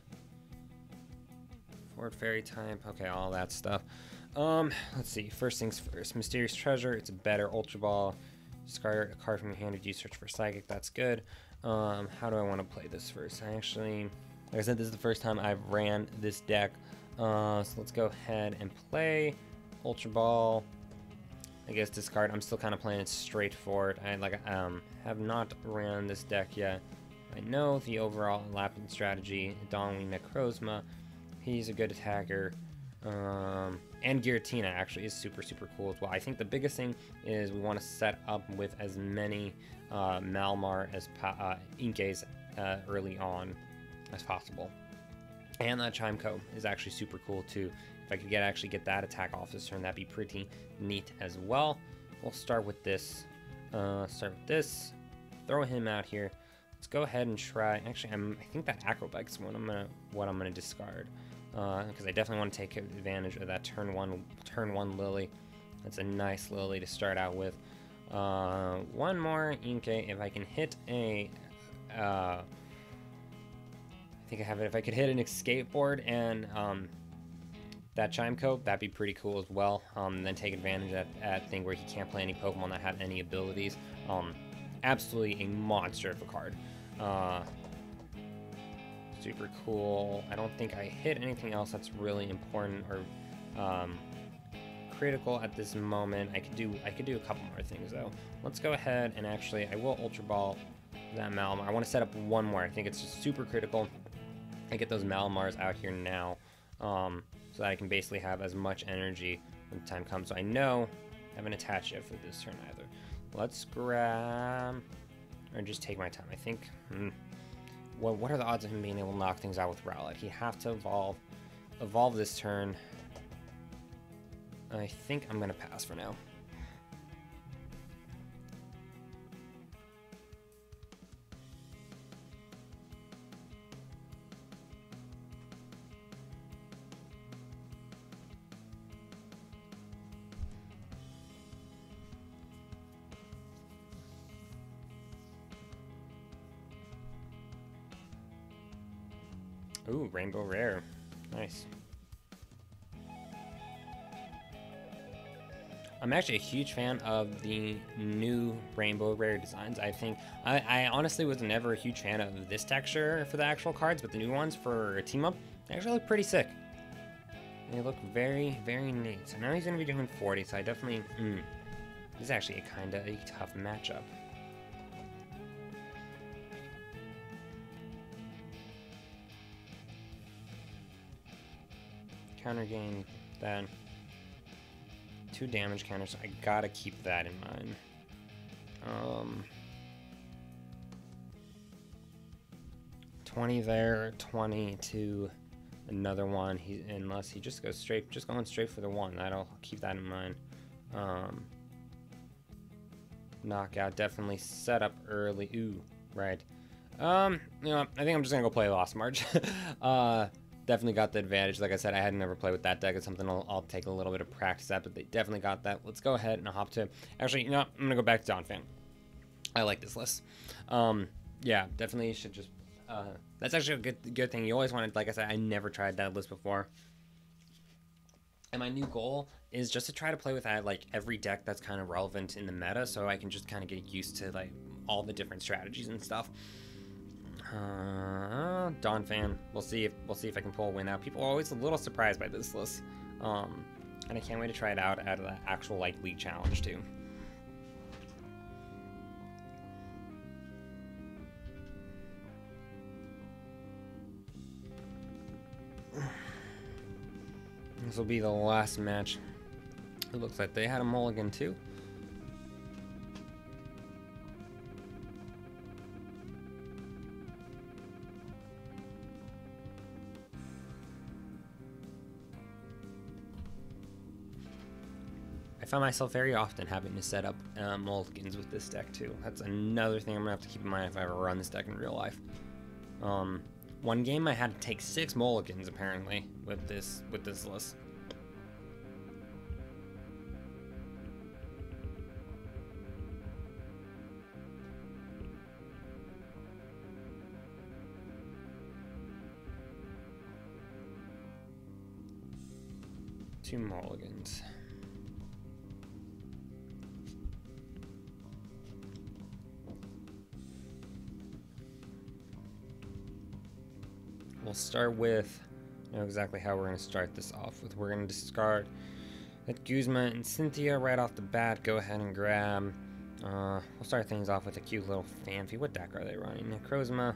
fairy type. Okay, all that stuff. Let's see. First things first. Mysterious Treasure. It's a better Ultra Ball. Discard a card from your hand if you search for Psychic. That's good. How do I want to play this first? I actually, like I said, this is the first time I've ran this deck. So let's go ahead and play Ultra Ball. I guess discard. I'm still kind of playing it straightforward. I have not ran this deck yet. I know the overall Lapin strategy. Dawnwing Necrozma. He's a good attacker. And Giratina actually is super cool as well. I think the biggest thing is we want to set up with as many Malmar as Inkays early on as possible. And that Chimeco is actually super cool too. If I could actually get that attack off this turn, that'd be pretty neat as well. We'll start with this. Throw him out here. Let's go ahead and try. Actually, I think that Acrobike's what I'm gonna discard. Because I definitely want to take advantage of that turn one Lily. That's a nice Lily to start out with. One more Inkay. If I can hit a, I think I have it. If I could hit an escape board and that Chimeco, that'd be pretty cool as well. And then take advantage of that thing where he can't play any Pokemon that have any abilities. Absolutely a monster of a card. Super cool. I don't think I hit anything else that's really important or critical at this moment. I could do a couple more things though. Let's go ahead and actually I will Ultra Ball that Malamar. I want to set up one more. I think it's just super critical. I get those Malamars out here now, so that I can basically have as much energy when the time comes. So I know I haven't attached yet for this turn either. Let's grab or just take my time. I think. Well, what are the odds of him being able to knock things out with Rowlet? He'd have to evolve this turn. I think I'm gonna pass for now. Ooh, Rainbow Rare. Nice. I'm actually a huge fan of the new Rainbow Rare designs. I think I honestly was never a huge fan of this texture for the actual cards, but the new ones for a team up, they actually look pretty sick. They look very neat. So now he's gonna be doing 40, so I definitely this is actually a kinda a tough matchup. Counter gain that 2 damage counters. I gotta keep that in mind. 20 there, 20 to another one. Unless he just goes going straight for the one. I'll keep that in mind. Knockout definitely set up early. Ooh, right. You know, I think I'm just gonna go play Lost March. Definitely got the advantage. Like I said, I had never played with that deck. It's something I'll take a little bit of practice at, but they definitely got that. Let's go ahead and hop to... Actually, you know, I'm going to go back to Donphan. I like this list. Yeah, definitely should just... that's actually a good thing. You always wanted... Like I said, I never tried that list before. And my new goal is just to try to play with like every deck that's kind of relevant in the meta, so I can just kind of get used to like all the different strategies and stuff. Donphan. We'll see if I can pull a win out. People are always a little surprised by this list, and I can't wait to try it out at the actual like league challenge too. This will be the last match. It looks like they had a mulligan too. I find myself very often having to set up mulligans with this deck too. That's another thing I'm gonna have to keep in mind if I ever run this deck in real life. One game I had to take 6 mulligans apparently with this list. 2 mulligans. We'll start with, I know exactly how we're going to start this off with. We're going to discard that Guzma and Cynthia right off the bat. Go ahead and grab, we'll start things off with a cute little Fanfi. What deck are they running? Necrozma.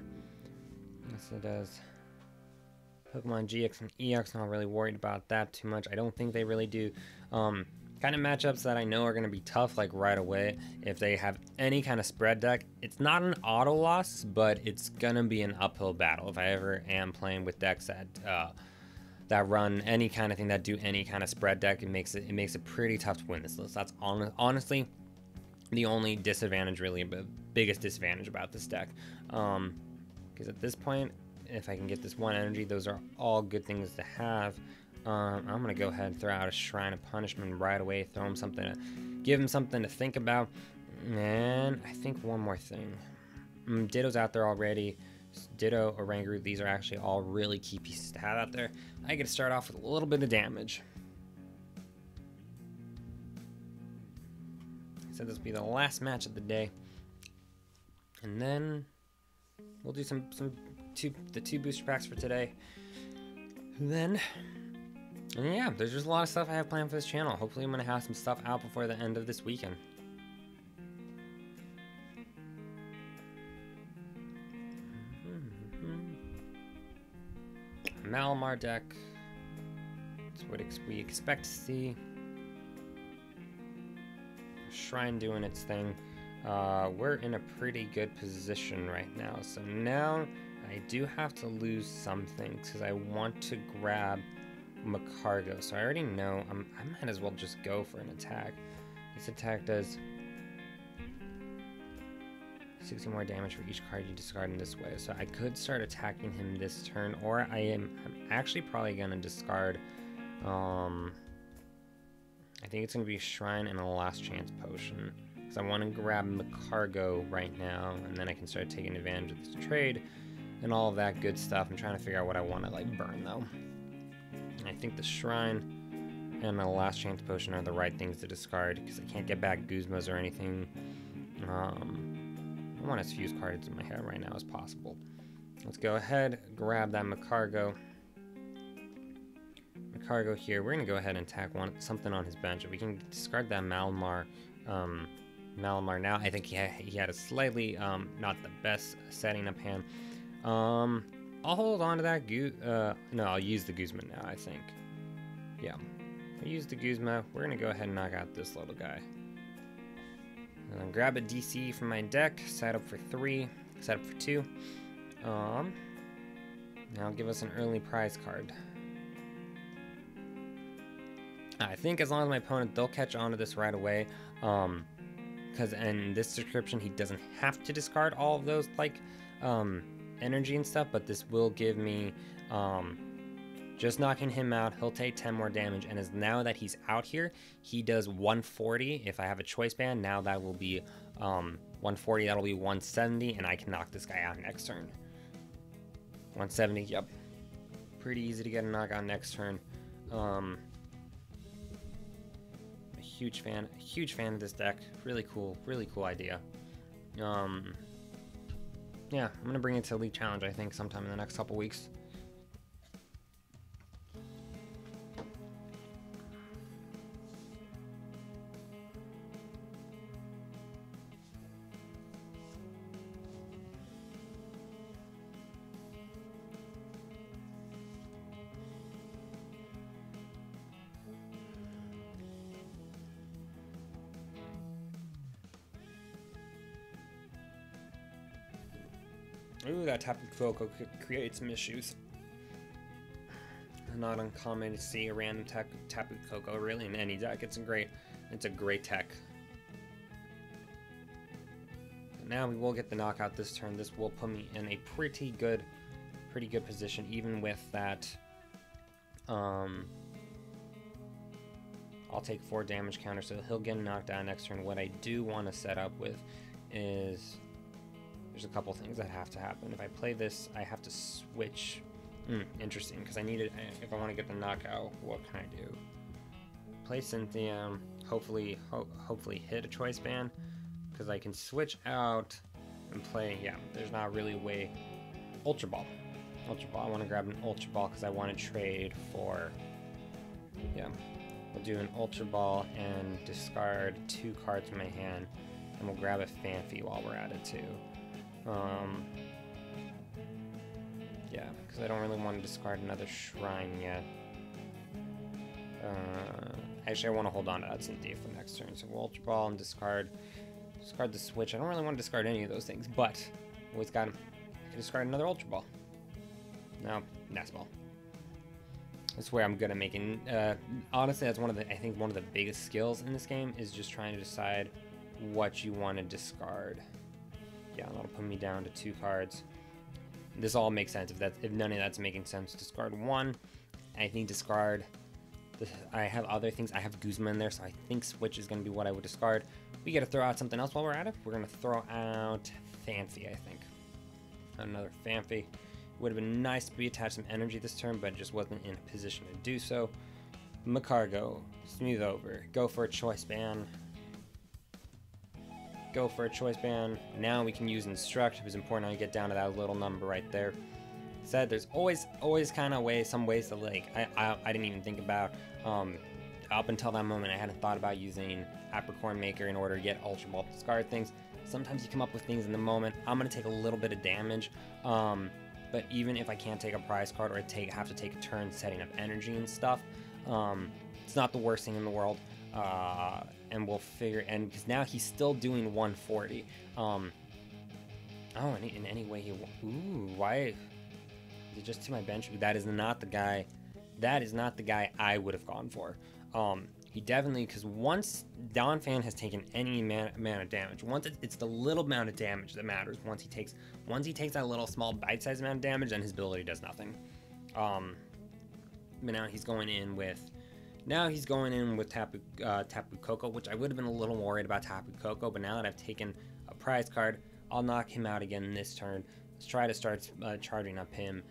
Yes, it does. Pokemon GX and EX, not really worried about that too much. I don't think they really do. Kind of matchups that I know are going to be tough, like right away. If they have any kind of spread deck, it's not an auto loss, but it's going to be an uphill battle. If I ever am playing with decks that run any kind of thing, that do any kind of spread deck, it makes it pretty tough to win this list. That's honestly the only disadvantage, really, but biggest disadvantage about this deck. Because at this point, if I can get this 1 energy, those are all good things to have. I'm gonna go ahead and throw out a Shrine of Punishment right away. Throw him something, give him something to think about. And I think one more thing. Ditto's out there already. Ditto, Oranguru, these are actually all really key pieces to have out there. I get to start off with a little bit of damage. So this will be the last match of the day, and then we'll do the 2 booster packs for today. And yeah, there's just a lot of stuff I have planned for this channel. Hopefully I'm going to have some stuff out before the end of this weekend. Malamar deck. That's what we expect to see. Shrine doing its thing. We're in a pretty good position right now. So now I do have to lose some things because I want to grab Macargo. So I already know I might as well just go for an attack. This attack does 60 more damage for each card you discard in this way. So I could start attacking him this turn, or I'm actually probably gonna discard I think it's gonna be Shrine and a Last Chance Potion, because I want to grab Macargo right now, and then I can start taking advantage of this trade and all of that good stuff. I'm trying to figure out what I want to like burn though. I think the Shrine and the Last Chance Potion are the right things to discard because I can't get back Guzmas or anything. I want as few cards in my head right now as possible. Let's go ahead, grab that Macargo. Macargo here. We're gonna go ahead and attack something on his bench. If we can discard that Malamar, Malamar now. I think he had a slightly not the best setting up hand. I'll hold on to that no, I'll use the Guzma now, I think. Yeah, I'll use the Guzma. We're gonna go ahead and knock out this little guy. And then grab a DC from my deck, set up for 3, set up for 2. Now give us an early prize card. I think as long as my opponent, they'll catch on to this right away. Because in this description, he doesn't have to discard all of those, like, energy and stuff, but this will give me, just knocking him out, he'll take 10 more damage, and now that he's out here, he does 140. If I have a choice band, now that will be 140, that'll be 170, and I can knock this guy out next turn. 170, yep. Pretty easy to get a knockout next turn. Huge fan of this deck. Really cool idea. Yeah, I'm gonna bring it to Elite Challenge, I think, sometime in the next couple weeks. Ooh, that Tapu Koko could create some issues. Not uncommon to see a random Tapu Koko really in any deck. It's a great tech. But now we will get the knockout this turn. This will put me in a pretty good position, even with that. I'll take 4 damage counter, so he'll get knocked down next turn. What I do want to set up with is, there's a couple things that have to happen. If I play this, I have to switch. Interesting, because I need it. If I want to get the knockout, what can I do? play Cynthia, hopefully hit a choice band, because I can switch out and play, yeah, there's not really a way. Ultra Ball, I want to grab an Ultra Ball because I want to trade for, yeah, we'll do an Ultra Ball and discard 2 cards in my hand, and we'll grab a Fanfi while we're at it too. Yeah, because I don't really want to discard another Shrine yet. Actually, I want to hold on to that Cynthia for next turn. So we'll Ultra Ball and discard the Switch. I don't really want to discard any of those things, but always got him. I can discard another Ultra Ball. No, Nest Ball. That's where I'm good at making. Honestly, that's I think one of the biggest skills in this game is just trying to decide what you want to discard. Yeah, that'll put me down to 2 cards. This all makes sense. If none of that's making sense, discard 1. I think discard. I have other things. I have Guzma in there, so I think Switch is going to be what I would discard. We got to throw out something else while we're at it. We're going to throw out Fanfi, I think. Another Fanfi. Would have been nice to be attached some energy this turn, but just wasn't in a position to do so. Macargo, smooth over. Go for a choice ban. Go for a choice ban. Now we can use Instruct. It was important how you get down to that little number right there. Said there's always kind of some ways to, like, I didn't even think about. Up until that moment, I hadn't thought about using Apricorn Maker in order to get Ultra Ball to discard things. Sometimes you come up with things in the moment. I'm going to take a little bit of damage, but even if I can't take a prize card or have to take a turn setting up energy and stuff, it's not the worst thing in the world. And we'll figure, and because now he's still doing 140. Oh, in any way he, ooh, why? Is it just to my bench? That is not the guy. That is not the guy I would have gone for. He definitely, because once Donphan has taken any amount of damage, once it's the little amount of damage that matters. Once he takes that little small bite-sized amount of damage, then his ability does nothing. But now he's going in with Tapu Koko, which I would have been a little worried about Tapu Koko, but now that I've taken a prize card, I'll knock him out again this turn. Let's try to start charging up him.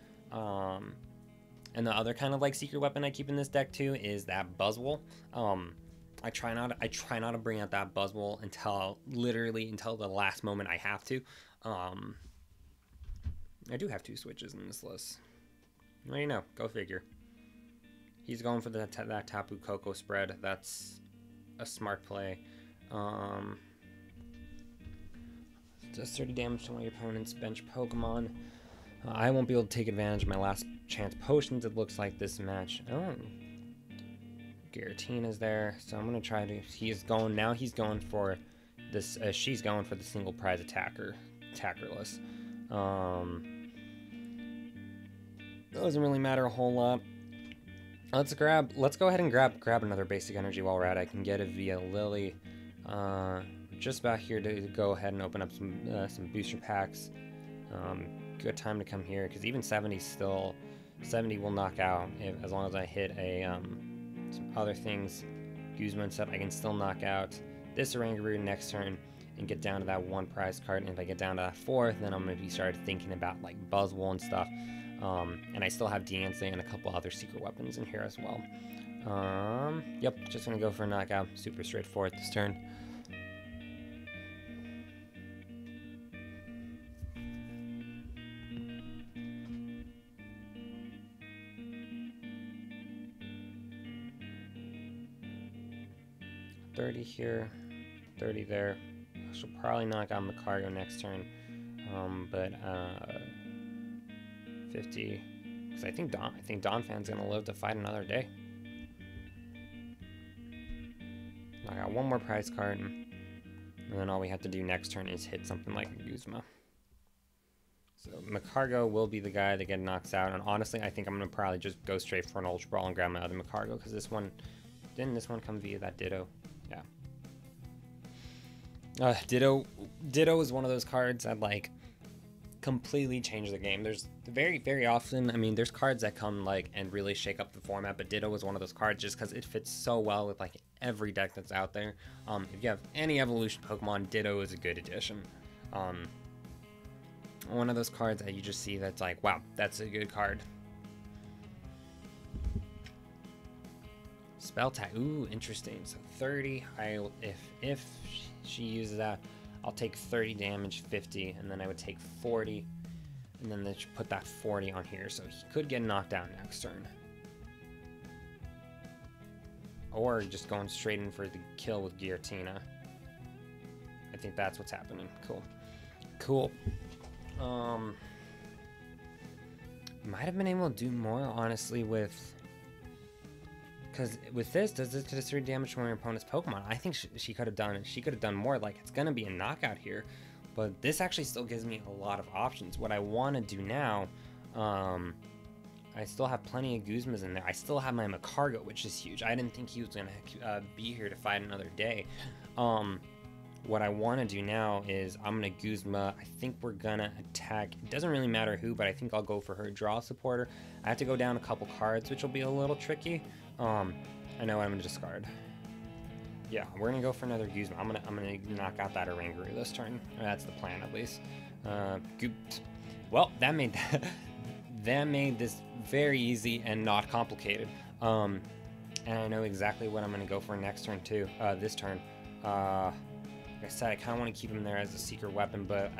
And the other kind of like secret weapon I keep in this deck too is that Buzzwole. I try not to bring out that Buzzwole until the last moment I have to. I do have 2 switches in this list. Well, you know, go figure. He's going for that Tapu Koko spread. That's a smart play. Does 30 damage to one of your opponent's bench Pokemon. I won't be able to take advantage of my last chance potions, it looks like, this match. Oh. Giratina's there, so I'm going to try to... He's going for this... she's going for the single prize attackerless. Doesn't really matter a whole lot. Let's go ahead and grab another basic energy while we're at it. I can get it via Lily. Just about here to go ahead and open up some booster packs. Good time to come here, because even 70 will knock out as long as I hit some other things. Guzman and stuff, I can still knock out this Oranguru next turn and get down to that 1 prize card. And if I get down to that 4th, then I'm going to be started thinking about like Buzzwole and stuff. And I still have Deancing and a couple other secret weapons in here as well. Yep, just going to go for a knockout. Super straightforward this turn. $30 here, 30 there. I should probably knock out Macargo next turn, but 50, because I think Donphan's gonna live to fight another day. Knock out 1 more prize card, and then all we have to do next turn is hit something like Guzma. So Macargo will be the guy that gets knocked out, and honestly, I think I'm gonna probably just go straight for an Ultra Ball and grab my other Macargo, because didn't this one come via that Ditto? Yeah. Ditto is one of those cards that like completely change the game. There's very often, I mean, there's cards that come like and really shake up the format, but Ditto is one of those cards just because it fits so well with like every deck that's out there. If you have any evolution Pokemon, Ditto is a good addition. One of those cards that you just see that's like, wow, that's a good card. Spell tag. Ooh, interesting. So 30. If she uses that, I'll take 30 damage, 50, and then I would take 40, and then they should put that 40 on here, so he could get knocked out next turn. Or just going straight in for the kill with Giratina. I think that's what's happening. Cool. Cool. Might have been able to do more, honestly, with... Because with this, does this 3 damage from your opponent's Pokemon? I think she could have done more. Like, it's going to be a knockout here. But this actually still gives me a lot of options. What I want to do now... I still have plenty of Guzmas in there. I still have my Macargo, which is huge. I didn't think he was going to be here to fight another day. What I want to do now is I'm going to Guzma. I think we're going to attack. It doesn't really matter who, but I think I'll go for her draw supporter. I have to go down a couple cards, which will be a little tricky. I know what I'm going to discard. Yeah, we're going to go for another Guzma. I'm gonna knock out that Oranguru this turn. Or that's the plan, at least. Well, that made this very easy and not complicated. And I know exactly what I'm going to go for next turn, too. This turn. Like I said, I kind of want to keep him there as a secret weapon, but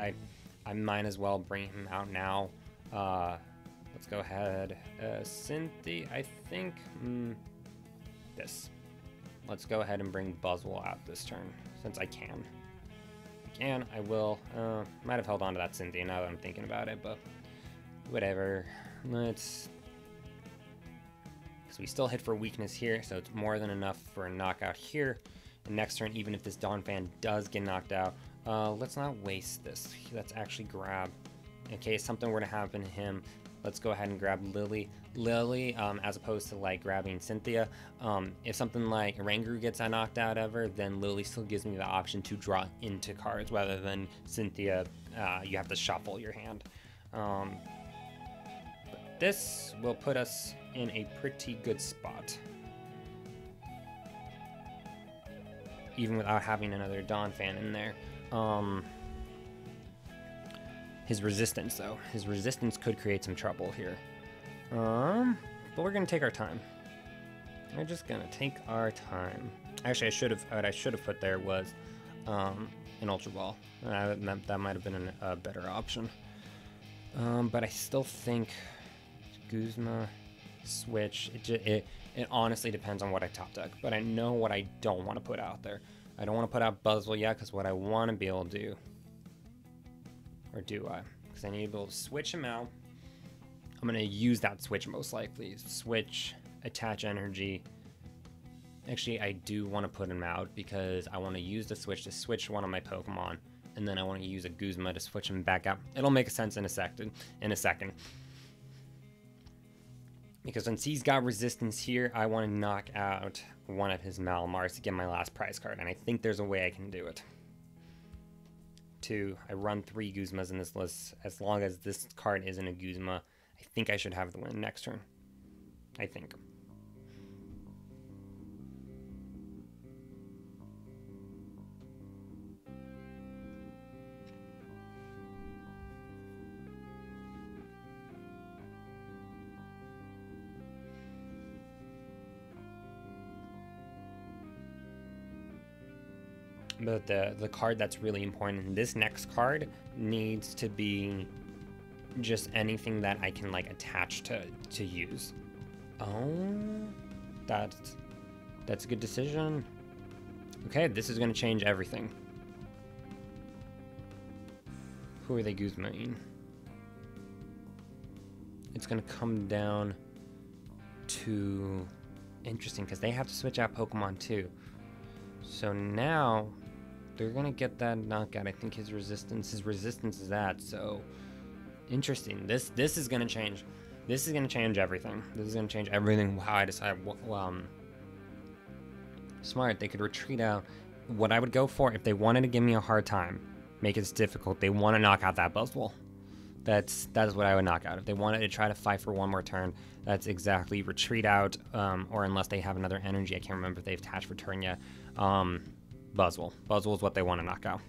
I might as well bring him out now. Let's go ahead. Cynthia, I think... this. Let's go ahead and bring Buzzwole out this turn, since I can. If I can, I will. Might have held on to that Cynthia now that I'm thinking about it, but whatever. Let's... Because we still hit for weakness here, so it's more than enough for a knockout here. And next turn, even if this Donphan does get knocked out, let's not waste this. Let's actually grab, in case something were to happen to him, let's go ahead and grab Lily. Lily, as opposed to like grabbing Cynthia. If something like Oranguru gets knocked out ever, then Lily still gives me the option to draw into cards, rather than Cynthia, you have to shuffle your hand. But this will put us in a pretty good spot. Even without having another Donphan in there. His resistance, though. His resistance could create some trouble here. But we're going to take our time. We're just going to take our time. Actually, what I should have put there was an Ultra Ball. That might have been a better option. But I still think Guzma, switch, it honestly depends on what I top deck, but I know what I don't want to put out there. I don't want to put out Buzzwole yet, because what I want to be able to do, or do I? Because I need to be able to switch him out. I'm going to use that switch most likely. Switch, attach energy. Actually, I do want to put him out, because I want to use the switch to switch one of my Pokemon, and then I want to use a Guzma to switch him back out. It'll make sense in a second. Because since he's got resistance here, I want to knock out one of his Malamars to get my last prize card. And I think there's a way I can do it. 2, I run 3 Guzmas in this list. As long as this card isn't a Guzma, I think I should have the win next turn. I think. But the card that's really important, this next card needs to be just anything that I can like attach to use. Oh, that's a good decision. Okay, this is going to change everything. Who are they Guzmaing? It's going to come down to... Interesting, because they have to switch out Pokemon too. So now they're going to get that knockout. I think his resistance is that. So interesting. This is going to change. This is going to change everything. This is going to change everything. How I decide. Smart. They could retreat out. What I would go for if they wanted to give me a hard time, make it difficult. They want to knock out that Buzzwole. That is what I would knock out. If they wanted to try to fight for one more turn, that's exactly retreat out, or unless they have another energy. I can't remember if they've attached for turn yet. Buzzwole. Buzzwole is what they want to knock out.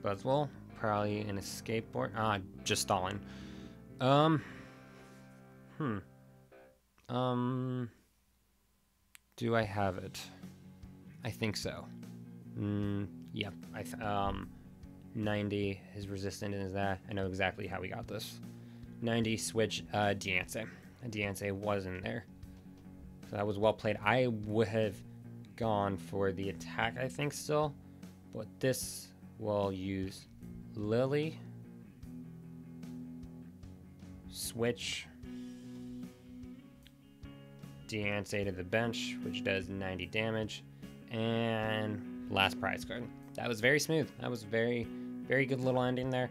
Buzzwole, probably in a skateboard. Just stalling. Do I have it? I think so. Yep. 90 is resistant is that. I know exactly how we got this. 90 switch Diancie. Diancie was in there. So that was well played. I would have gone for the attack, I think, still. But this will use Lily. Switch Diancie to the bench, which does 90 damage. And last prize card. That was very smooth. That was very good little ending there.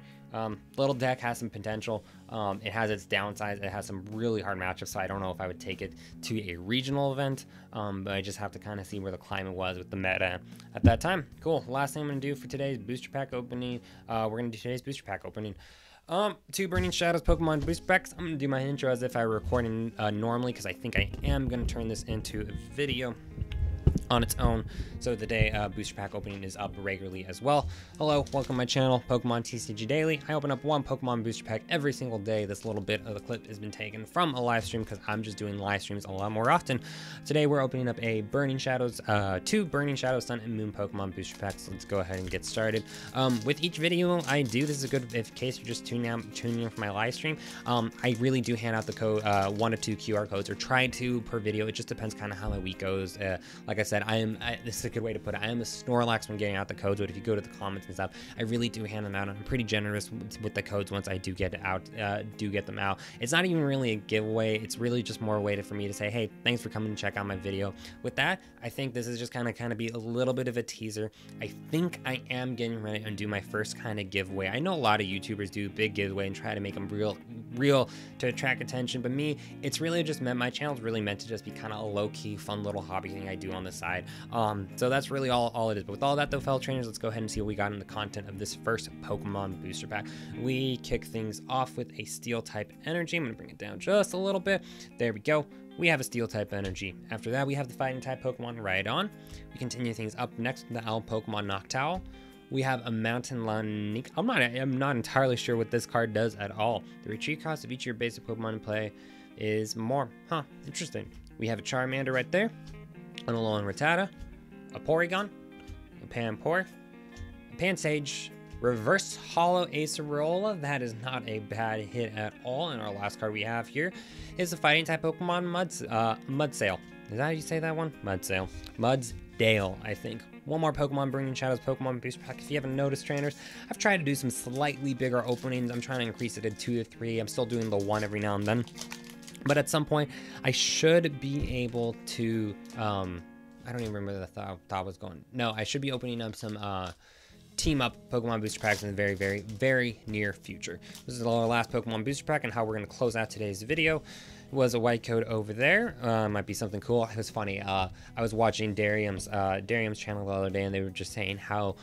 Little deck has some potential. It has its downsides. It has some really hard matchups, so I don't know if I would take it to a regional event, but I just have to kind of see where the climate was with the meta at that time. Cool. Last thing I'm going to do for today's booster pack opening, we're going to do today's booster pack opening. 2 Burning Shadows Pokemon booster packs. I'm going to do my intro as if I were recording normally, because I think I am going to turn this into a video on its own, so the day booster pack opening is up regularly as well. Hello, welcome to my channel, Pokemon TCG Daily. I open up 1 Pokemon booster pack every single day. This little bit of the clip has been taken from a live stream because I'm just doing live streams a lot more often. Today we're opening up a Burning Shadows, 2 Burning Shadows Sun and Moon Pokemon booster packs. So let's go ahead and get started. With each video I do, this is a good in case you're just tuning in for my live stream. I really do hand out the code 1 to 2 QR codes, or try to per video. It just depends kind of how my week goes. Like I said, this is a good way to put it. I am a Snorlax when getting out the codes, but if you go to the comments and stuff, I really do hand them out. I'm pretty generous with the codes once I do get them out. It's not even really a giveaway. It's really just more a way for me to say, hey, thanks for coming to check out my video. With that, I think this is just kind of be a little bit of a teaser. I think I am getting ready to do my first kind of giveaway. I know a lot of YouTubers do big giveaway and try to make them real to attract attention, but me, it's really just meant, my channel's really meant to just be kind of a low-key, fun little hobby thing I do on the side. So that's really all it is. But with all that though, fellow trainers, let's go ahead and see what we got in the content of this first Pokemon booster pack. We kick things off with a Steel type energy. I'm going to bring it down just a little bit. There we go. We have a Steel type energy. After that, we have the Fighting type Pokemon Rhydon. We continue things up next with the Owl Pokemon Noctowl. We have a Mountain Lanik. I'm not entirely sure what this card does at all. The retreat cost of each of your basic Pokemon in play is more. Interesting. We have a Charmander right there, an Alolan Rattata, a Porygon, a Panpour, a Pansage, Reverse Hollow Acerola. That is not a bad hit at all. And our last card we have here is the Fighting type Pokemon Mudsail. Is that how you say that one? Mudsail. Mudsdale, I think. One more Pokemon Burning Shadows Pokemon booster pack. If you haven't noticed, trainers, I've tried to do some slightly bigger openings. I'm trying to increase it to 2 to 3. I'm still doing the 1 every now and then. But at some point, I should be able to, I don't even remember where the thought was going. No, I should be opening up some team up Pokemon booster packs in the very near future. This is our last Pokemon booster pack, and how we're going to close out today's video was a white code over there. Might be something cool. It was funny. I was watching Darium's channel the other day, and they were just saying how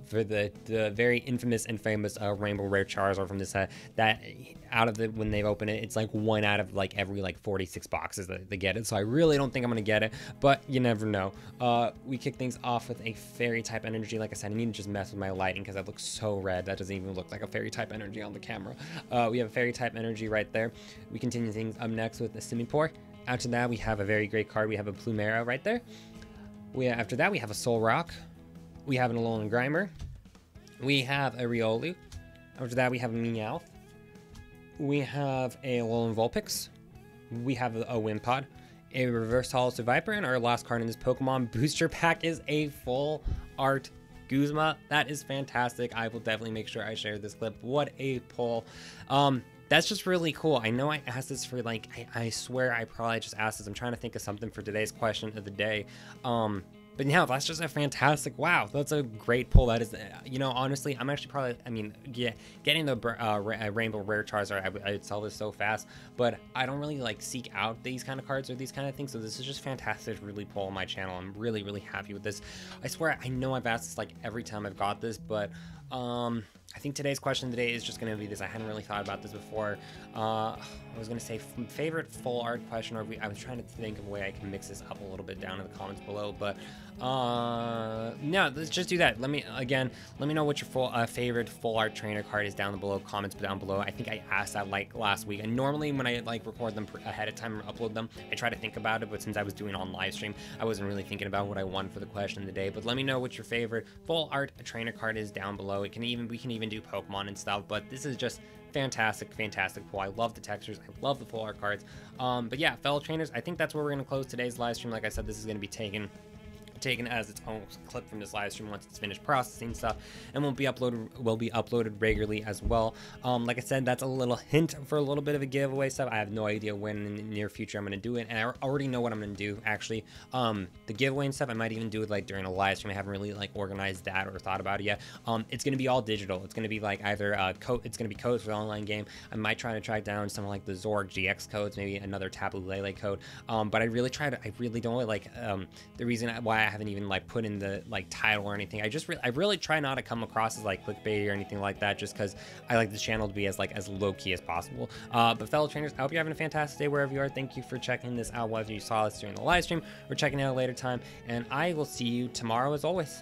for the very infamous and famous Rainbow Rare Charizard from this set, that out of when they've opened it, it's like 1 out of like every 46 boxes that they get it. So I really don't think I'm gonna get it, but you never know. We kick things off with a Fairy type energy. Like I said, I need to just mess with my lighting because that looks so red. That doesn't even look like a Fairy type energy on the camera. We have a Fairy type energy right there. We continue things up next with a Simipour. After that, we have a very great card. We have a Plumera right there. After that, we have a Solrock. We have an Alolan Grimer. We have a Riolu. After that, we have a Meowth. We have a Alolan Vulpix. We have a Wimpod, a Reverse Hollow Viper, and our last card in this Pokemon booster pack is a full art Guzma. That is fantastic. I will definitely make sure I share this clip. What a pull. That's just really cool. I know I asked this for I swear I probably just asked this. I'm trying to think of something for today's question of the day. But yeah, that's just a fantastic, wow, that's a great pull. That is, honestly, I'm actually probably, getting the Rainbow Rare Charizard, I would sell this so fast, but I don't really seek out these kind of cards or these kind of things, so this is just fantastic to really pull on my channel. I'm really happy with this. I swear, I know I've asked this every time I've got this, but I think today's question today is just going to be this. I hadn't really thought about this before. I was going to say favorite full art question, or I was trying to think of a way I can mix this up a little bit down in the comments below. But no, let's just do that. Let me know what your favorite full art trainer card is down below. Comments down below. I think I asked that like last week, and normally when I like record them ahead of time or upload them, I try to think about it. But since I was doing it on live stream, I wasn't really thinking about what I wanted for the question of the day. But let me know what your favorite full art trainer card is down below. We can even do Pokemon and stuff, but this is just fantastic pull. I love the textures, I love the full art cards. But yeah, fellow trainers, I think that's where we're going to close today's live stream. Like I said, this is going to be taken as its own clip from this live stream once it's finished processing stuff, and will be uploaded regularly as well. Like I said, that's a little hint for a little bit of a giveaway stuff. I have no idea when in the near future I'm going to do it, and I already know what I'm going to do actually. The giveaway and stuff, I might even do it like during a live stream. I haven't really like organized that or thought about it yet. It's going to be all digital. It's going to be like either it's going to be codes for the online game. I might try to track down some like the Zorg GX codes, maybe another Tapu Lele code. But I really don't like the reason why I haven't even like put in the like title or anything. I really try not to come across as like clickbait or anything like that, just because I like this channel to be as low key as possible. But fellow trainers, I hope you're having a fantastic day wherever you are. Thank you for checking this out, whether you saw this during the live stream or checking it out later time, and I will see you tomorrow as always.